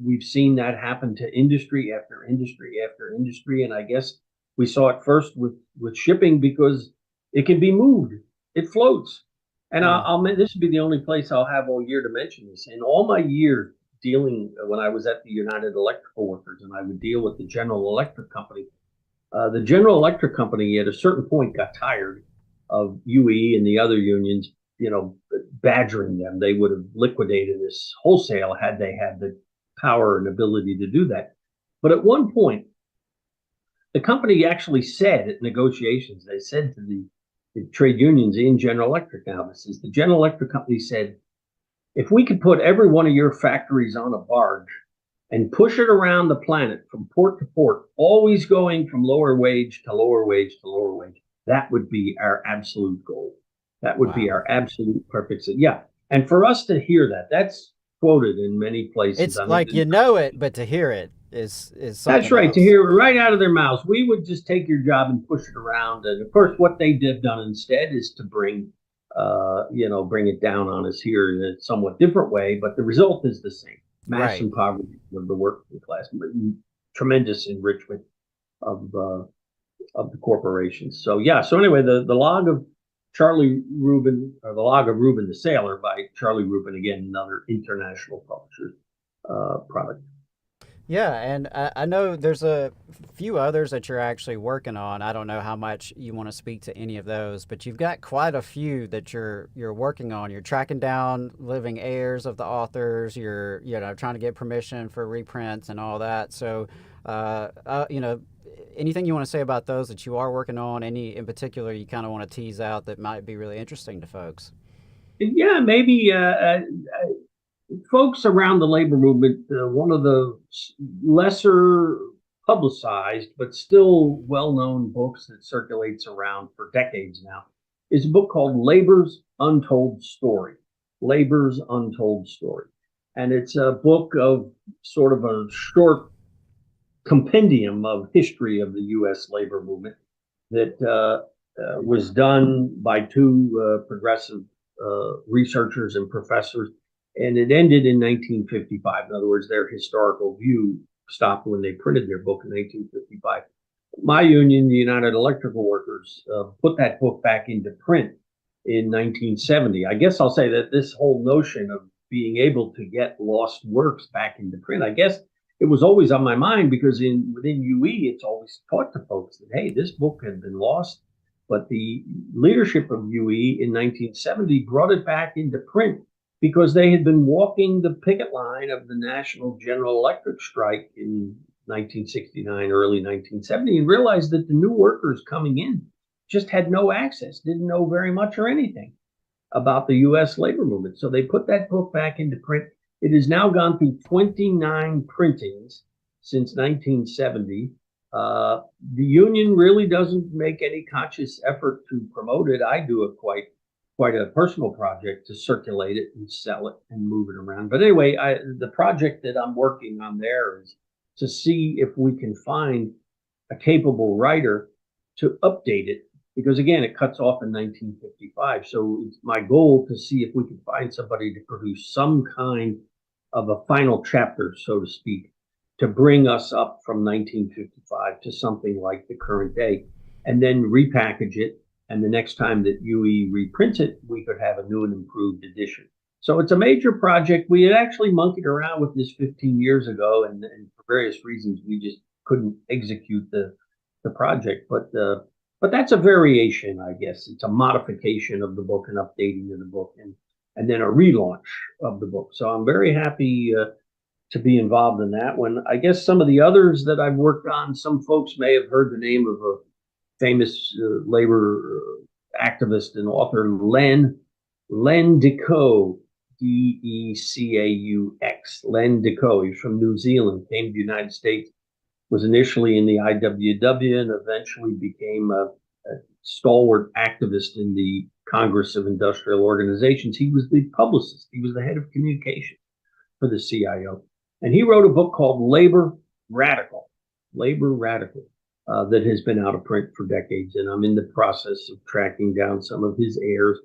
we've seen that happen to industry after industry after industry, and I guess we saw it first with shipping because it can be moved, it floats, and Mm. this would be the only place I'll have all year to mention this. In all my years dealing when I was at the United Electrical Workers, and I would deal with the General Electric Company. The General Electric Company at a certain point got tired of UE and the other unions, badgering them. They would have liquidated this wholesale had they had the power and ability to do that. But at one point, the company actually said at negotiations, they said to the trade unions in General Electric now, this is the General Electric Company said, if we could put every one of your factories on a barge and push it around the planet from port to port, always going from lower wage to lower wage to lower wage, that would be our absolute goal. That would be Wow. our absolute perfect. Yeah. And for us to hear that, that's quoted in many places. It's I like mean, it, but to hear it is that's something right. To else. hear it right out of their mouths, we would just take your job and push it around. And of course, what they did done instead is to bring it down on us here in a somewhat different way. But the result is the same: mass Right. impoverishment of the working class, tremendous enrichment of the corporations. So yeah. So anyway, the log of Charlie Rubin, or the log of Rubin the Sailor by Charlie Rubin, again another international publisher product. Yeah, and I know there's a few others that you're actually working on. I don't know how much you want to speak to any of those, but you've got quite a few that you're working on. You're tracking down living heirs of the authors. You're trying to get permission for reprints and all that. So, anything you want to say about those that you are working on? Any in particular you kind of want to tease out that might be really interesting to folks? Yeah, maybe folks around the labor movement, one of the lesser publicized but still well-known books that circulates around for decades now is a book called Labor's Untold Story. Labor's Untold Story. And it's a book of sort of a short compendium of history of the U.S. labor movement that was done by two progressive researchers and professors, and it ended in 1955. In other words, their historical view stopped when they printed their book in 1955. My union, the United Electrical Workers, put that book back into print in 1970. I guess I'll say that this whole notion of being able to get lost works back into print, I guess it was always on my mind because within UE, it's always taught to folks that, hey, this book had been lost. But the leadership of UE in 1970 brought it back into print because they had been walking the picket line of the National General Electric strike in 1969, early 1970, and realized that the new workers coming in just had no access, didn't know very much or anything about the U.S. labor movement. So they put that book back into print. It has now gone through 29 printings since 1970. The union really doesn't make any conscious effort to promote it. I do it quite a personal project to circulate it and sell it and move it around. But anyway, the project that I'm working on there is to see if we can find a capable writer to update it, because again, it cuts off in 1955. So it's my goal to see if we can find somebody to produce some kind of a final chapter, so to speak, to bring us up from 1955 to something like the current day, and then repackage it. And the next time that UE reprints it, we could have a new and improved edition. So it's a major project. We had actually monkeyed around with this 15 years ago, and for various reasons, we just couldn't execute the project. But that's a variation, I guess. It's a modification of the book, and updating of the book, and then a relaunch of the book. So I'm very happy to be involved in that one. I guess some of the others that I've worked on, some folks may have heard the name of a famous labor activist and author, Len Decoux, Decaux. Len Decoux. He's from New Zealand, came to the United States, was initially in the IWW, and eventually became a stalwart activist in the Congress of Industrial Organizations. He was the publicist. He was the head of communication for the CIO. And he wrote a book called Labor Radical, that has been out of print for decades. And I'm in the process of tracking down some of his heirs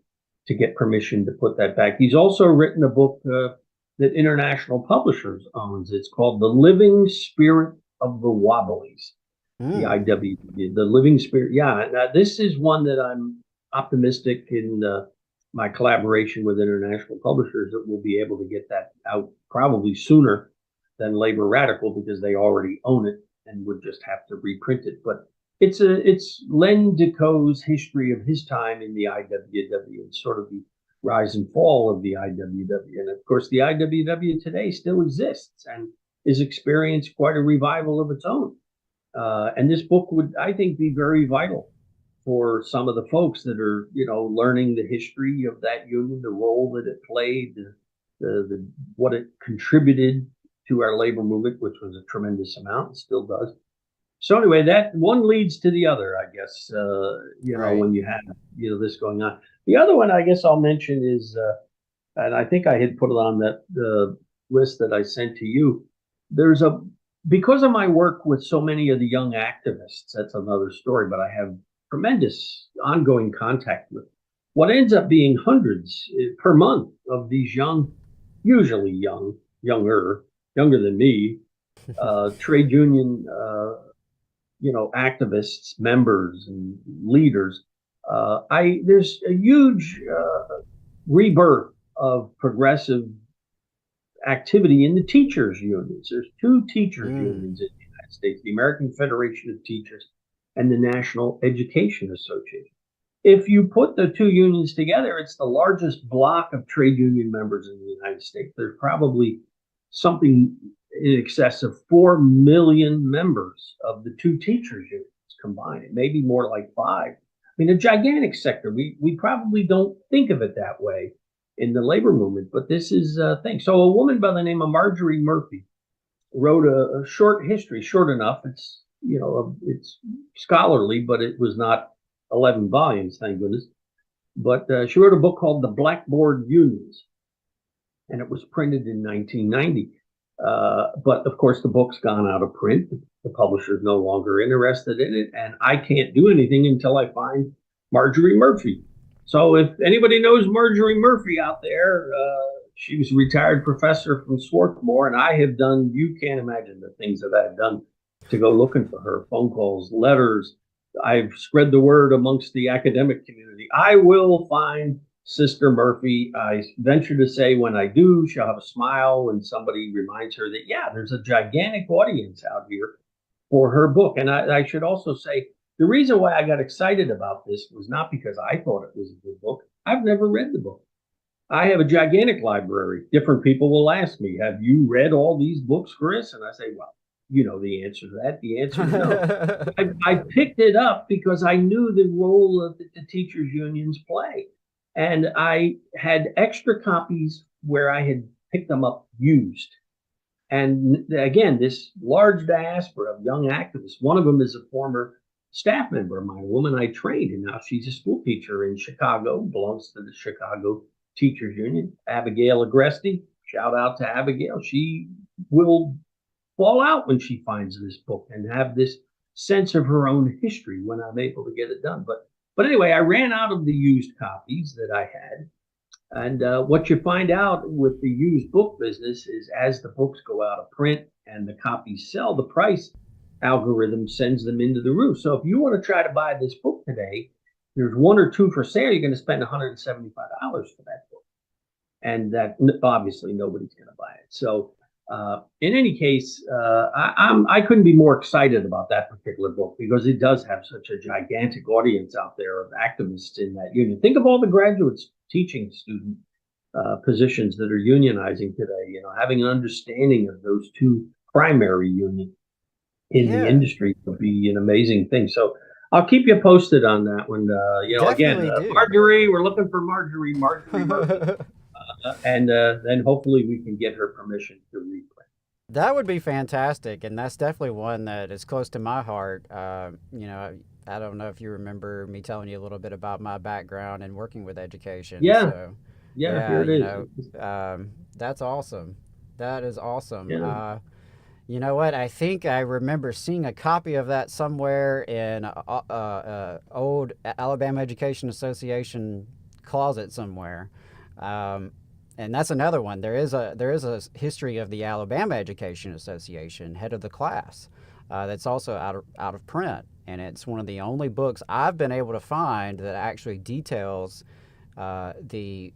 to get permission to put that back. He's also written a book that International Publishers owns. It's called The Living Spirit of the Wobblies, the IWW, The Living Spirit. Yeah, now this is one that I'm optimistic in my collaboration with International Publishers that we'll be able to get that out probably sooner than Labor Radical, because they already own it and would just have to reprint it. But it's Len Decaux's history of his time in the IWW and sort of the rise and fall of the IWW. And of course, the IWW today still exists and is experienced quite a revival of its own. And this book would, I think, be very vital for some of the folks that are, learning the history of that union, the role that it played, the what it contributed to our labor movement, which was a tremendous amount, and still does. So anyway, that one leads to the other, I guess, right. When you have, this going on. The other one I guess I'll mention is, and I think I had put it on that list that I sent to you, because of my work with so many of the young activists, that's another story, but I have tremendous ongoing contact with what ends up being hundreds per month of these usually younger than me, trade union, activists, members, and leaders. There's a huge rebirth of progressive activity in the teachers' unions. There's two teachers' unions in the United States, the American Federation of Teachers and the National Education Association. If you put the two unions together, it's the largest block of trade union members in the United States. There's probably something in excess of 4 million members of the two teachers unions combined. It may be more like 5. I mean, a gigantic sector. We probably don't think of it that way in the labor movement, but this is a thing. So a woman by the name of Marjorie Murphy wrote a short history, short enough. It's, it's scholarly, but it was not 11 volumes, thank goodness. But she wrote a book called The Blackboard Unions, and it was printed in 1990. But of course, the book's gone out of print. The publisher's no longer interested in it, and I can't do anything until I find Marjorie Murphy. So if anybody knows Marjorie Murphy out there, she was a retired professor from Swarthmore, and I have done, you can't imagine the things that I've done to go looking for her, phone calls, letters. I've spread the word amongst the academic community. I will find Sister Murphy. I venture to say when I do, she'll have a smile when somebody reminds her that, yeah, there's a gigantic audience out here for her book. And I should also say, the reason why I got excited about this was not because I thought it was a good book. I've never read the book. I have a gigantic library. Different people will ask me, have you read all these books, Chris? And I say, well, you know the answer to that. The answer is no. I picked it up because I knew the role of the teachers unions play. And I had extra copies where I had picked them up used. And again, this large diaspora of young activists, one of them is a former staff member of mine, a woman I trained, and now she's a school teacher in Chicago, belongs to the Chicago Teachers Union. Abigail Agresti, shout out to Abigail. She will fall out when she finds this book and have this sense of her own history when I'm able to get it done. But anyway, I ran out of the used copies that I had. And what you find out with the used book business is as the books go out of print and the copies sell, the price algorithm sends them into the roof. So if you want to try to buy this book today, there's one or two for sale, you're going to spend $175 for that book. And that obviously nobody's going to buy it. So in any case, I couldn't be more excited about that particular book because it does have such a gigantic audience out there of activists in that union. Think of all the graduates teaching student positions that are unionizing today, you know, having an understanding of those two primary unions in the industry would be an amazing thing. So I'll keep you posted on that one. You know, Definitely again, do. Marjorie, we're looking for Marjorie Murphy. And then hopefully we can get her permission to reprint. That would be fantastic, and that's definitely one that is close to my heart. You know, I don't know if you remember me telling you a little bit about my background and working with education. Yeah. So, Yeah, here it is. you know, that's awesome. That is awesome. Yeah. You know what? I think I remember seeing a copy of that somewhere in old Alabama Education Association closet somewhere. And that's another one. There is a history of the Alabama Education Association, head of the class, that's also out of print, and it's one of the only books I've been able to find that actually details the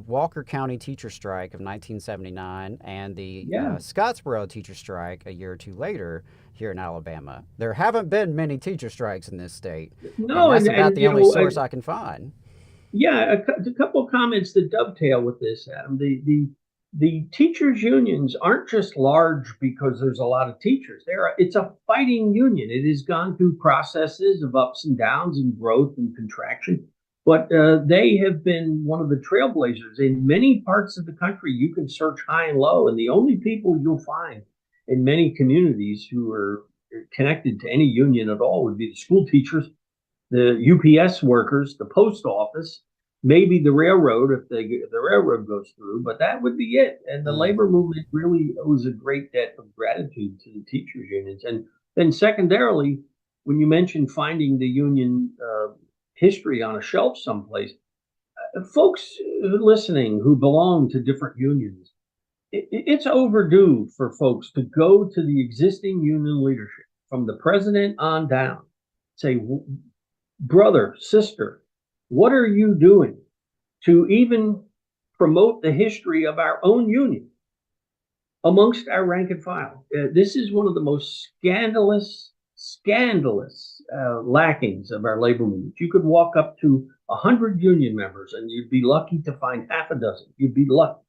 Walker County teacher strike of 1979 and the Scottsboro teacher strike a year or two later here in Alabama. There haven't been many teacher strikes in this state. No, and that's about the only source I can find. Yeah, a couple of comments that dovetail with this, Adam. The teachers' unions aren't just large because there's a lot of teachers. It's a fighting union. It has gone through processes of ups and downs and growth and contraction. But they have been one of the trailblazers in many parts of the country. You can search high and low, and the only people you'll find in many communities who are connected to any union at all would be the school teachers, the UPS workers, the post office, maybe the railroad if the railroad goes through, but that would be it. And the labor movement really owes a great debt of gratitude to the teachers unions. And then secondarily, when you mentioned finding the union history on a shelf someplace, folks listening who belong to different unions, it's overdue for folks to go to the existing union leadership from the president on down, say, brother, sister, what are you doing to even promote the history of our own union amongst our rank and file? This is one of the most scandalous lackings of our labor movement. You could walk up to 100 union members and you'd be lucky to find half a dozen. You'd be lucky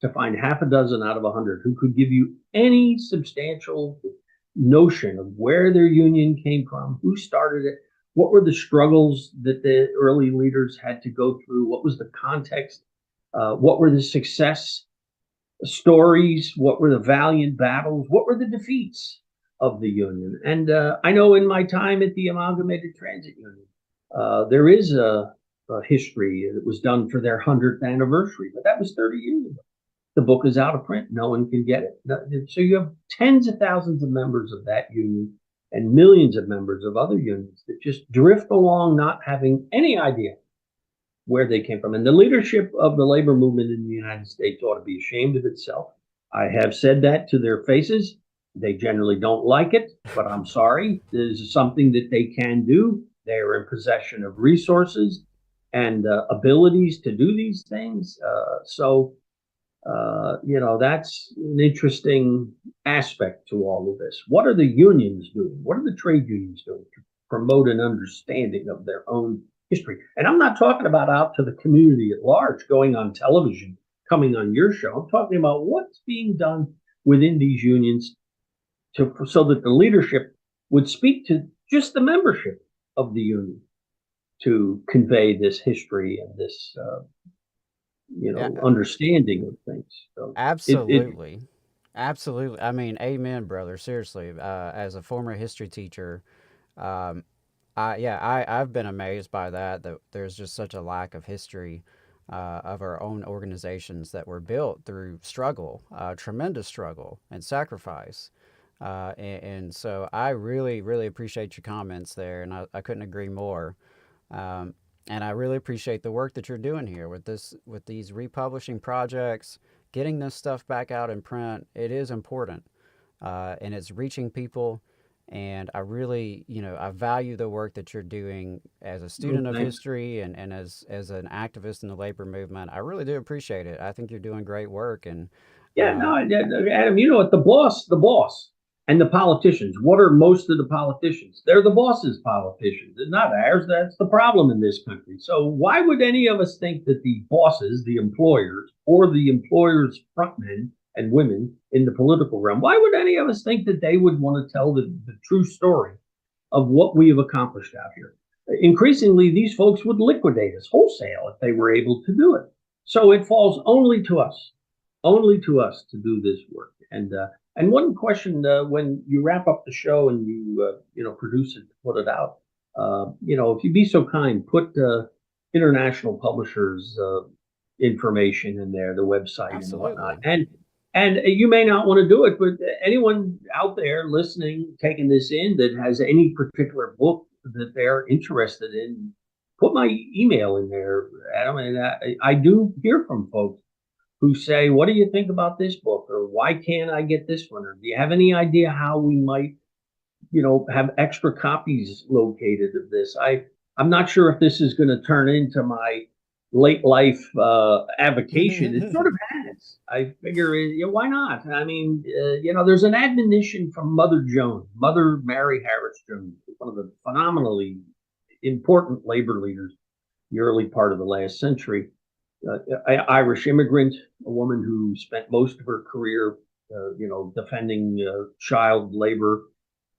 to find half a dozen out of 100 who could give you any substantial notion of where their union came from, who started it, what were the struggles that the early leaders had to go through, what was the context, what were the success stories, what were the valiant battles, what were the defeats of the union. And I know in my time at the Amalgamated Transit Union, there is a history that was done for their 100th anniversary, but that was 30 years ago. The book is out of print. No one can get it. So you have tens of thousands of members of that union and millions of members of other unions that just drift along not having any idea where they came from. And the leadership of the labor movement in the United States ought to be ashamed of itself. I have said that to their faces. They generally don't like it, but I'm sorry. This is something that they can do. They are in possession of resources and abilities to do these things. You know, that's an interesting aspect to all of this. What are the unions doing? What are the trade unions doing to promote an understanding of their own history. And I'm not talking about out to the community at large, going on television, coming on your show. I'm talking about what's being done within these unions so that the leadership would speak to just the membership of the union to convey this history and this Yeah, understanding of things. So it absolutely. Absolutely. I mean, amen, brother. Seriously. As a former history teacher, um, I've been amazed by that there's just such a lack of history of our own organizations that were built through struggle, tremendous struggle and sacrifice. And so I really, really appreciate your comments there, and I couldn't agree more. Um, and I really appreciate the work that you're doing here with with these republishing projects, getting this stuff back out in print. It is important, and it's reaching people. And I really, I value the work that you're doing as a student of thanks. history and as an activist in the labor movement. I really do appreciate it. I think you're doing great work. And Yeah, uh, no, Adam, you know what? The boss, and the politicians. What are most of the politicians? They're the boss's politicians. They're not ours. That's the problem in this country. So why would any of us think that the bosses, the employers, or the employers' frontmen and women in the political realm, why would any of us think that they would want to tell the true story of what we have accomplished out here? Increasingly, these folks would liquidate us wholesale if they were able to do it. So it falls only to us to do this work. And one question when you wrap up the show and you produce it, put it out, if you'd be so kind, put international publishers information in there, the website and whatnot. absolutely. And you may not want to do it, but anyone out there listening, taking this in, that has any particular book that they're interested in, put my email in there, Adam. And I do hear from folks who say, "What do you think about this book?" Or "Why can't I get this one?" Or "Do you have any idea how we might, have extra copies located of this?" I'm not sure if this is going to turn into my late life avocation. It sort of has. I figure, why not? I mean, there's an admonition from Mother Jones, Mother Mary Harris Jones, one of the phenomenally important labor leaders the early part of the last century, Irish immigrant, a woman who spent most of her career, defending child labor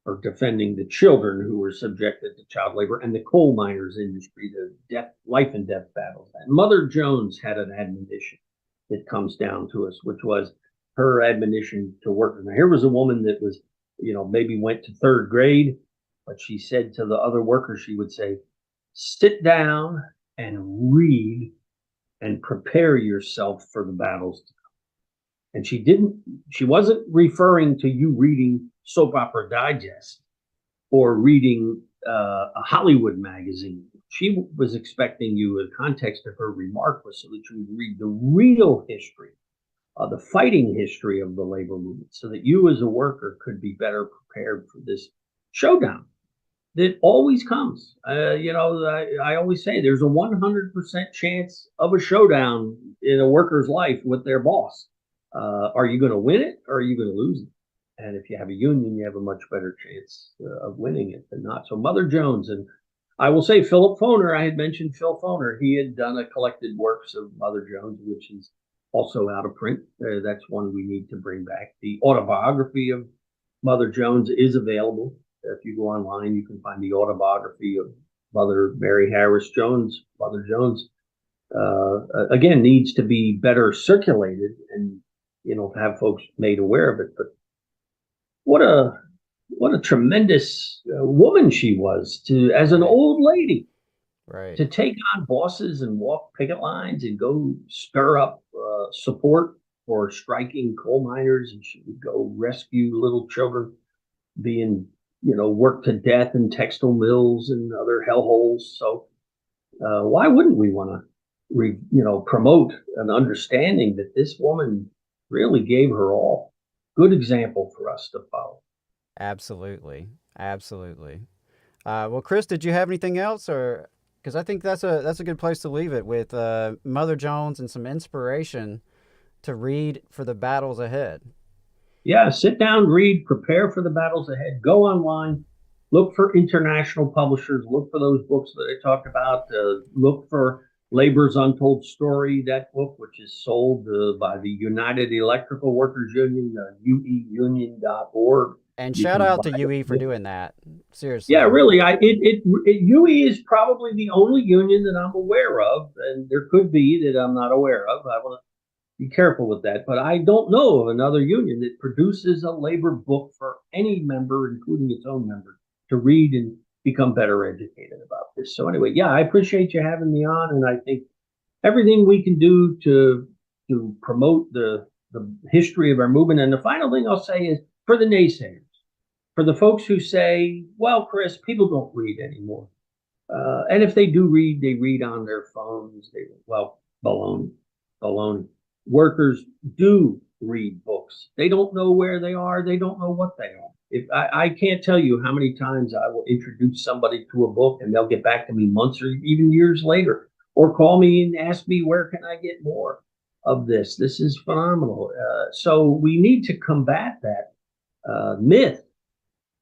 or defending the children who were subjected to child labor and the coal miners industry, the life and death battles. And Mother Jones had an admonition that comes down to us, which was her admonition to workers. Now, here was a woman that was, maybe went to third grade, but she said to the other workers, she would say, "Sit down and read and prepare yourself for the battles to come." And she wasn't referring to you reading Soap Opera Digest or reading a Hollywood magazine. She was expecting you, the context of her remark was so that you would read the real history, the fighting history of the labor movement, so that you as a worker could be better prepared for this showdown that always comes. I always say there's a 100% chance of a showdown in a worker's life with their boss. Are you going to win it or are you going to lose it? And if you have a union, you have a much better chance of winning it than not. So Mother Jones, and I will say Philip Foner, I had mentioned Phil Foner. He had done a collected works of Mother Jones, which is also out of print. That's one we need to bring back. The autobiography of Mother Jones is available. If you go online, you can find the autobiography of Mother Mary Harris Jones. Mother Jones, again, needs to be better circulated and, have folks made aware of it. But what a tremendous woman she was as an Right. old lady, Right. to take on bosses and walk picket lines and go stir up support for striking coal miners. And she would go rescue little children being, worked to death in textile mills and other hellholes. So why wouldn't we want to, promote an understanding that this woman really gave her all? Good example for us to follow. Absolutely. Absolutely. Well, Chris, did you have anything else, or because I think that's a good place to leave it with Mother Jones and some inspiration to read for the battles ahead. Yeah, sit down, read, prepare for the battles ahead. Go online, Look for international publishers. Look for those books that I talked about. Look for Labor's Untold Story, that book, which is sold by the United Electrical Workers Union, ueunion.org. And You shout can out buy to UE for it. doing that. Yeah, Seriously. really. UE is probably the only union that I'm aware of, and there could be that I'm not aware of. I want to be careful with that, but I don't know of another union that produces a labor book for any member, including its own members, to read and become better educated about this. So anyway, yeah, I appreciate you having me on, and I think everything we can do to promote the history of our movement. And the final thing I'll say is for the naysayers, for the folks who say, "Well, Chris, people don't read anymore," and if they do read, they read on their phones. Well, baloney, baloney. Workers do read books. They don't know where they are. They don't know what they are. If I can't tell you how many times I will introduce somebody to a book and they'll get back to me months or even years later, or call me and ask me where can I get more of this. This is phenomenal. So we need to combat that myth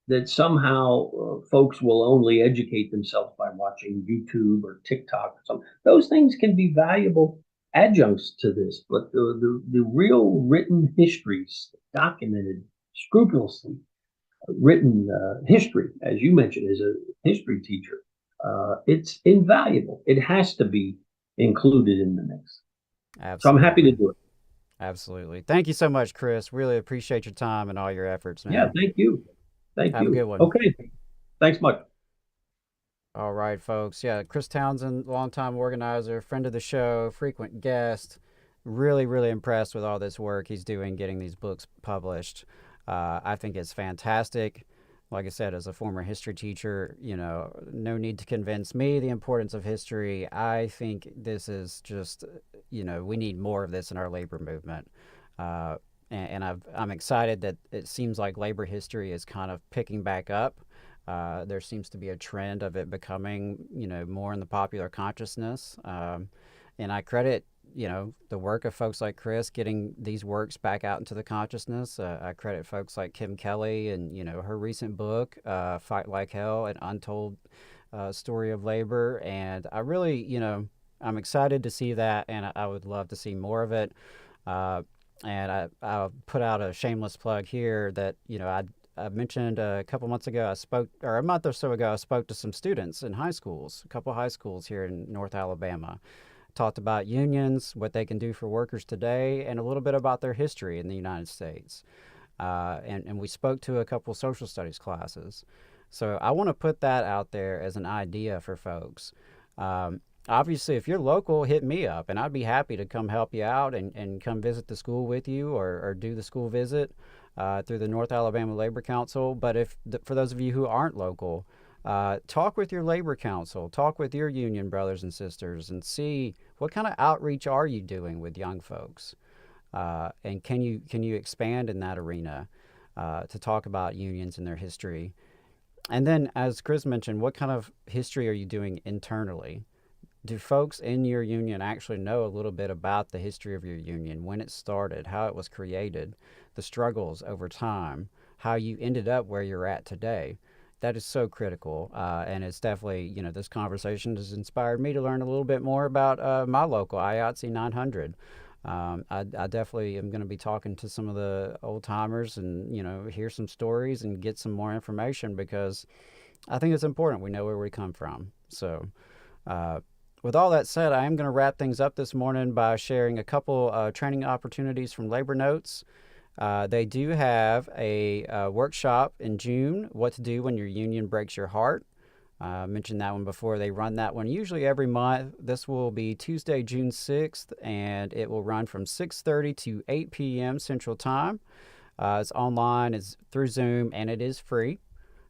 that somehow folks will only educate themselves by watching YouTube or TikTok or something. Those things can be valuable adjuncts to this, but the real written histories, documented, scrupulously written history, as you mentioned, as a history teacher, it's invaluable. It has to be included in the mix. So I'm happy to Absolutely. do it. Absolutely. Thank you so much, Chris. Really appreciate your time and all your efforts, Yeah, man. thank you. Thank Have a good you. one. Okay, thanks much. All right, folks. Yeah, Chris Townsend, longtime organizer, friend of the show, frequent guest. Really, really impressed with all this work he's doing getting these books published. I think it's fantastic. Like I said, as a former history teacher, no need to convince me the importance of history. I think this is just, we need more of this in our labor movement. Uh, I'm excited that it seems like labor history is kind of picking back up. There seems to be a trend of it becoming, more in the popular consciousness. And I credit, the work of folks like Chris getting these works back out into the consciousness. I credit folks like Kim Kelly and, her recent book, Fight Like Hell, an untold story of labor. And I really, I'm excited to see that, and I would love to see more of it. Uh, and I'll put out a shameless plug here that, I mentioned a couple months ago, or a month or so ago, I spoke to some students in high schools, a couple high schools here in North Alabama. Talked about unions, what they can do for workers today, and a little bit about their history in the United States. And we spoke to a couple social studies classes. So I want to put that out there as an idea for folks. Obviously, if you're local, hit me up, and I'd be happy to come help you out and come visit the school with you, or do the school visit through the North Alabama Labor Council. But for those of you who aren't local, talk with your labor council, talk with your union brothers and sisters, and see what kind of outreach are you doing with young folks, and can you expand in that arena to talk about unions and their history. And then, as Chris mentioned, what kind of history are you doing internally? Do folks in your union actually know a little bit about the history of your union, when it started, how it was created, the struggles over time, how you ended up where you're at today? That is so critical. And it's definitely, this conversation has inspired me to learn a little bit more about my local IATSE 900. I definitely am going to be talking to some of the old timers and, hear some stories and get some more information, because I think it's important we know where we come from. So, with all that said, I am going to wrap things up this morning by sharing a couple training opportunities from Labor Notes. They do have a workshop in June, What to Do When Your Union Breaks Your Heart. I mentioned that one before. They run that one usually every month. This will be Tuesday, June 6th, and it will run from 6:30 to 8 p.m. Central Time. It's online, it's through Zoom, and it is free.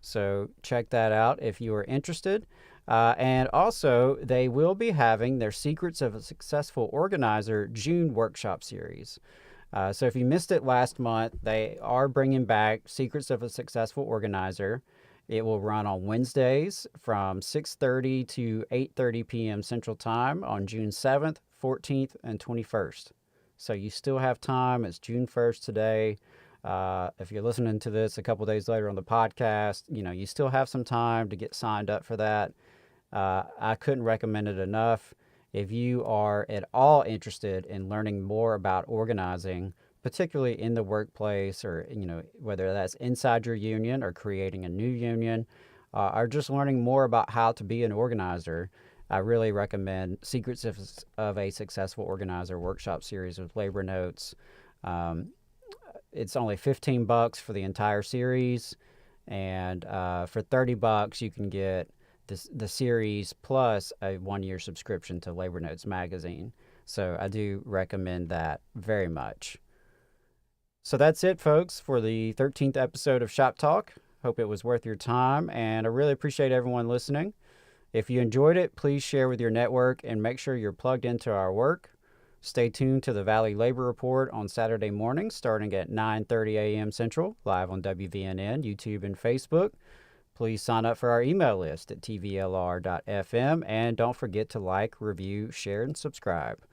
So check that out if you are interested. And also, they will be having their Secrets of a Successful Organizer June workshop series. So if you missed it last month, they are bringing back Secrets of a Successful Organizer. It will run on Wednesdays from 6:30 to 8:30 p.m. Central Time on June 7th, 14th, and 21st. So you still have time. It's June 1st today. If you're listening to this a couple days later on the podcast, you still have some time to get signed up for that. I couldn't recommend it enough. If you are at all interested in learning more about organizing, particularly in the workplace, or whether that's inside your union or creating a new union, or just learning more about how to be an organizer, I really recommend Secrets of a Successful Organizer workshop series with labor notes. It's only $15 for the entire series, and for $30 you can get the series plus a 1-year subscription to Labor Notes magazine. So I do recommend that very much. So that's it, folks, for the 13th episode of Shop Talk. Hope it was worth your time, and I really appreciate everyone listening. If you enjoyed it, please share with your network and make sure you're plugged into our work. Stay tuned to the Valley Labor Report on Saturday mornings starting at 9:30 a.m. Central, live on WVNN, YouTube, and Facebook. Please sign up for our email list at tvlr.fm, and don't forget to like, review, share, and subscribe.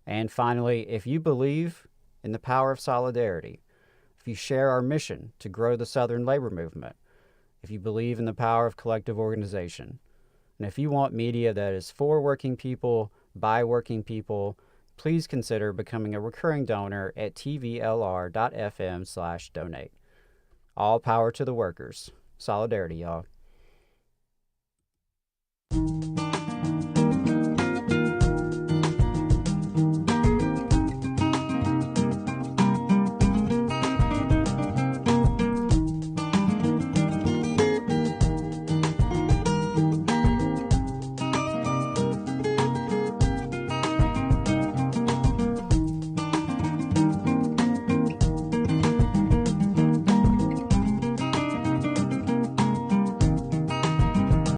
And finally, if you believe in the power of solidarity, if you share our mission to grow the Southern labor movement, if you believe in the power of collective organization, and if you want media that is for working people, by working people, please consider becoming a recurring donor at tvlr.fm/donate. All power to the workers. Solidarity, y'all.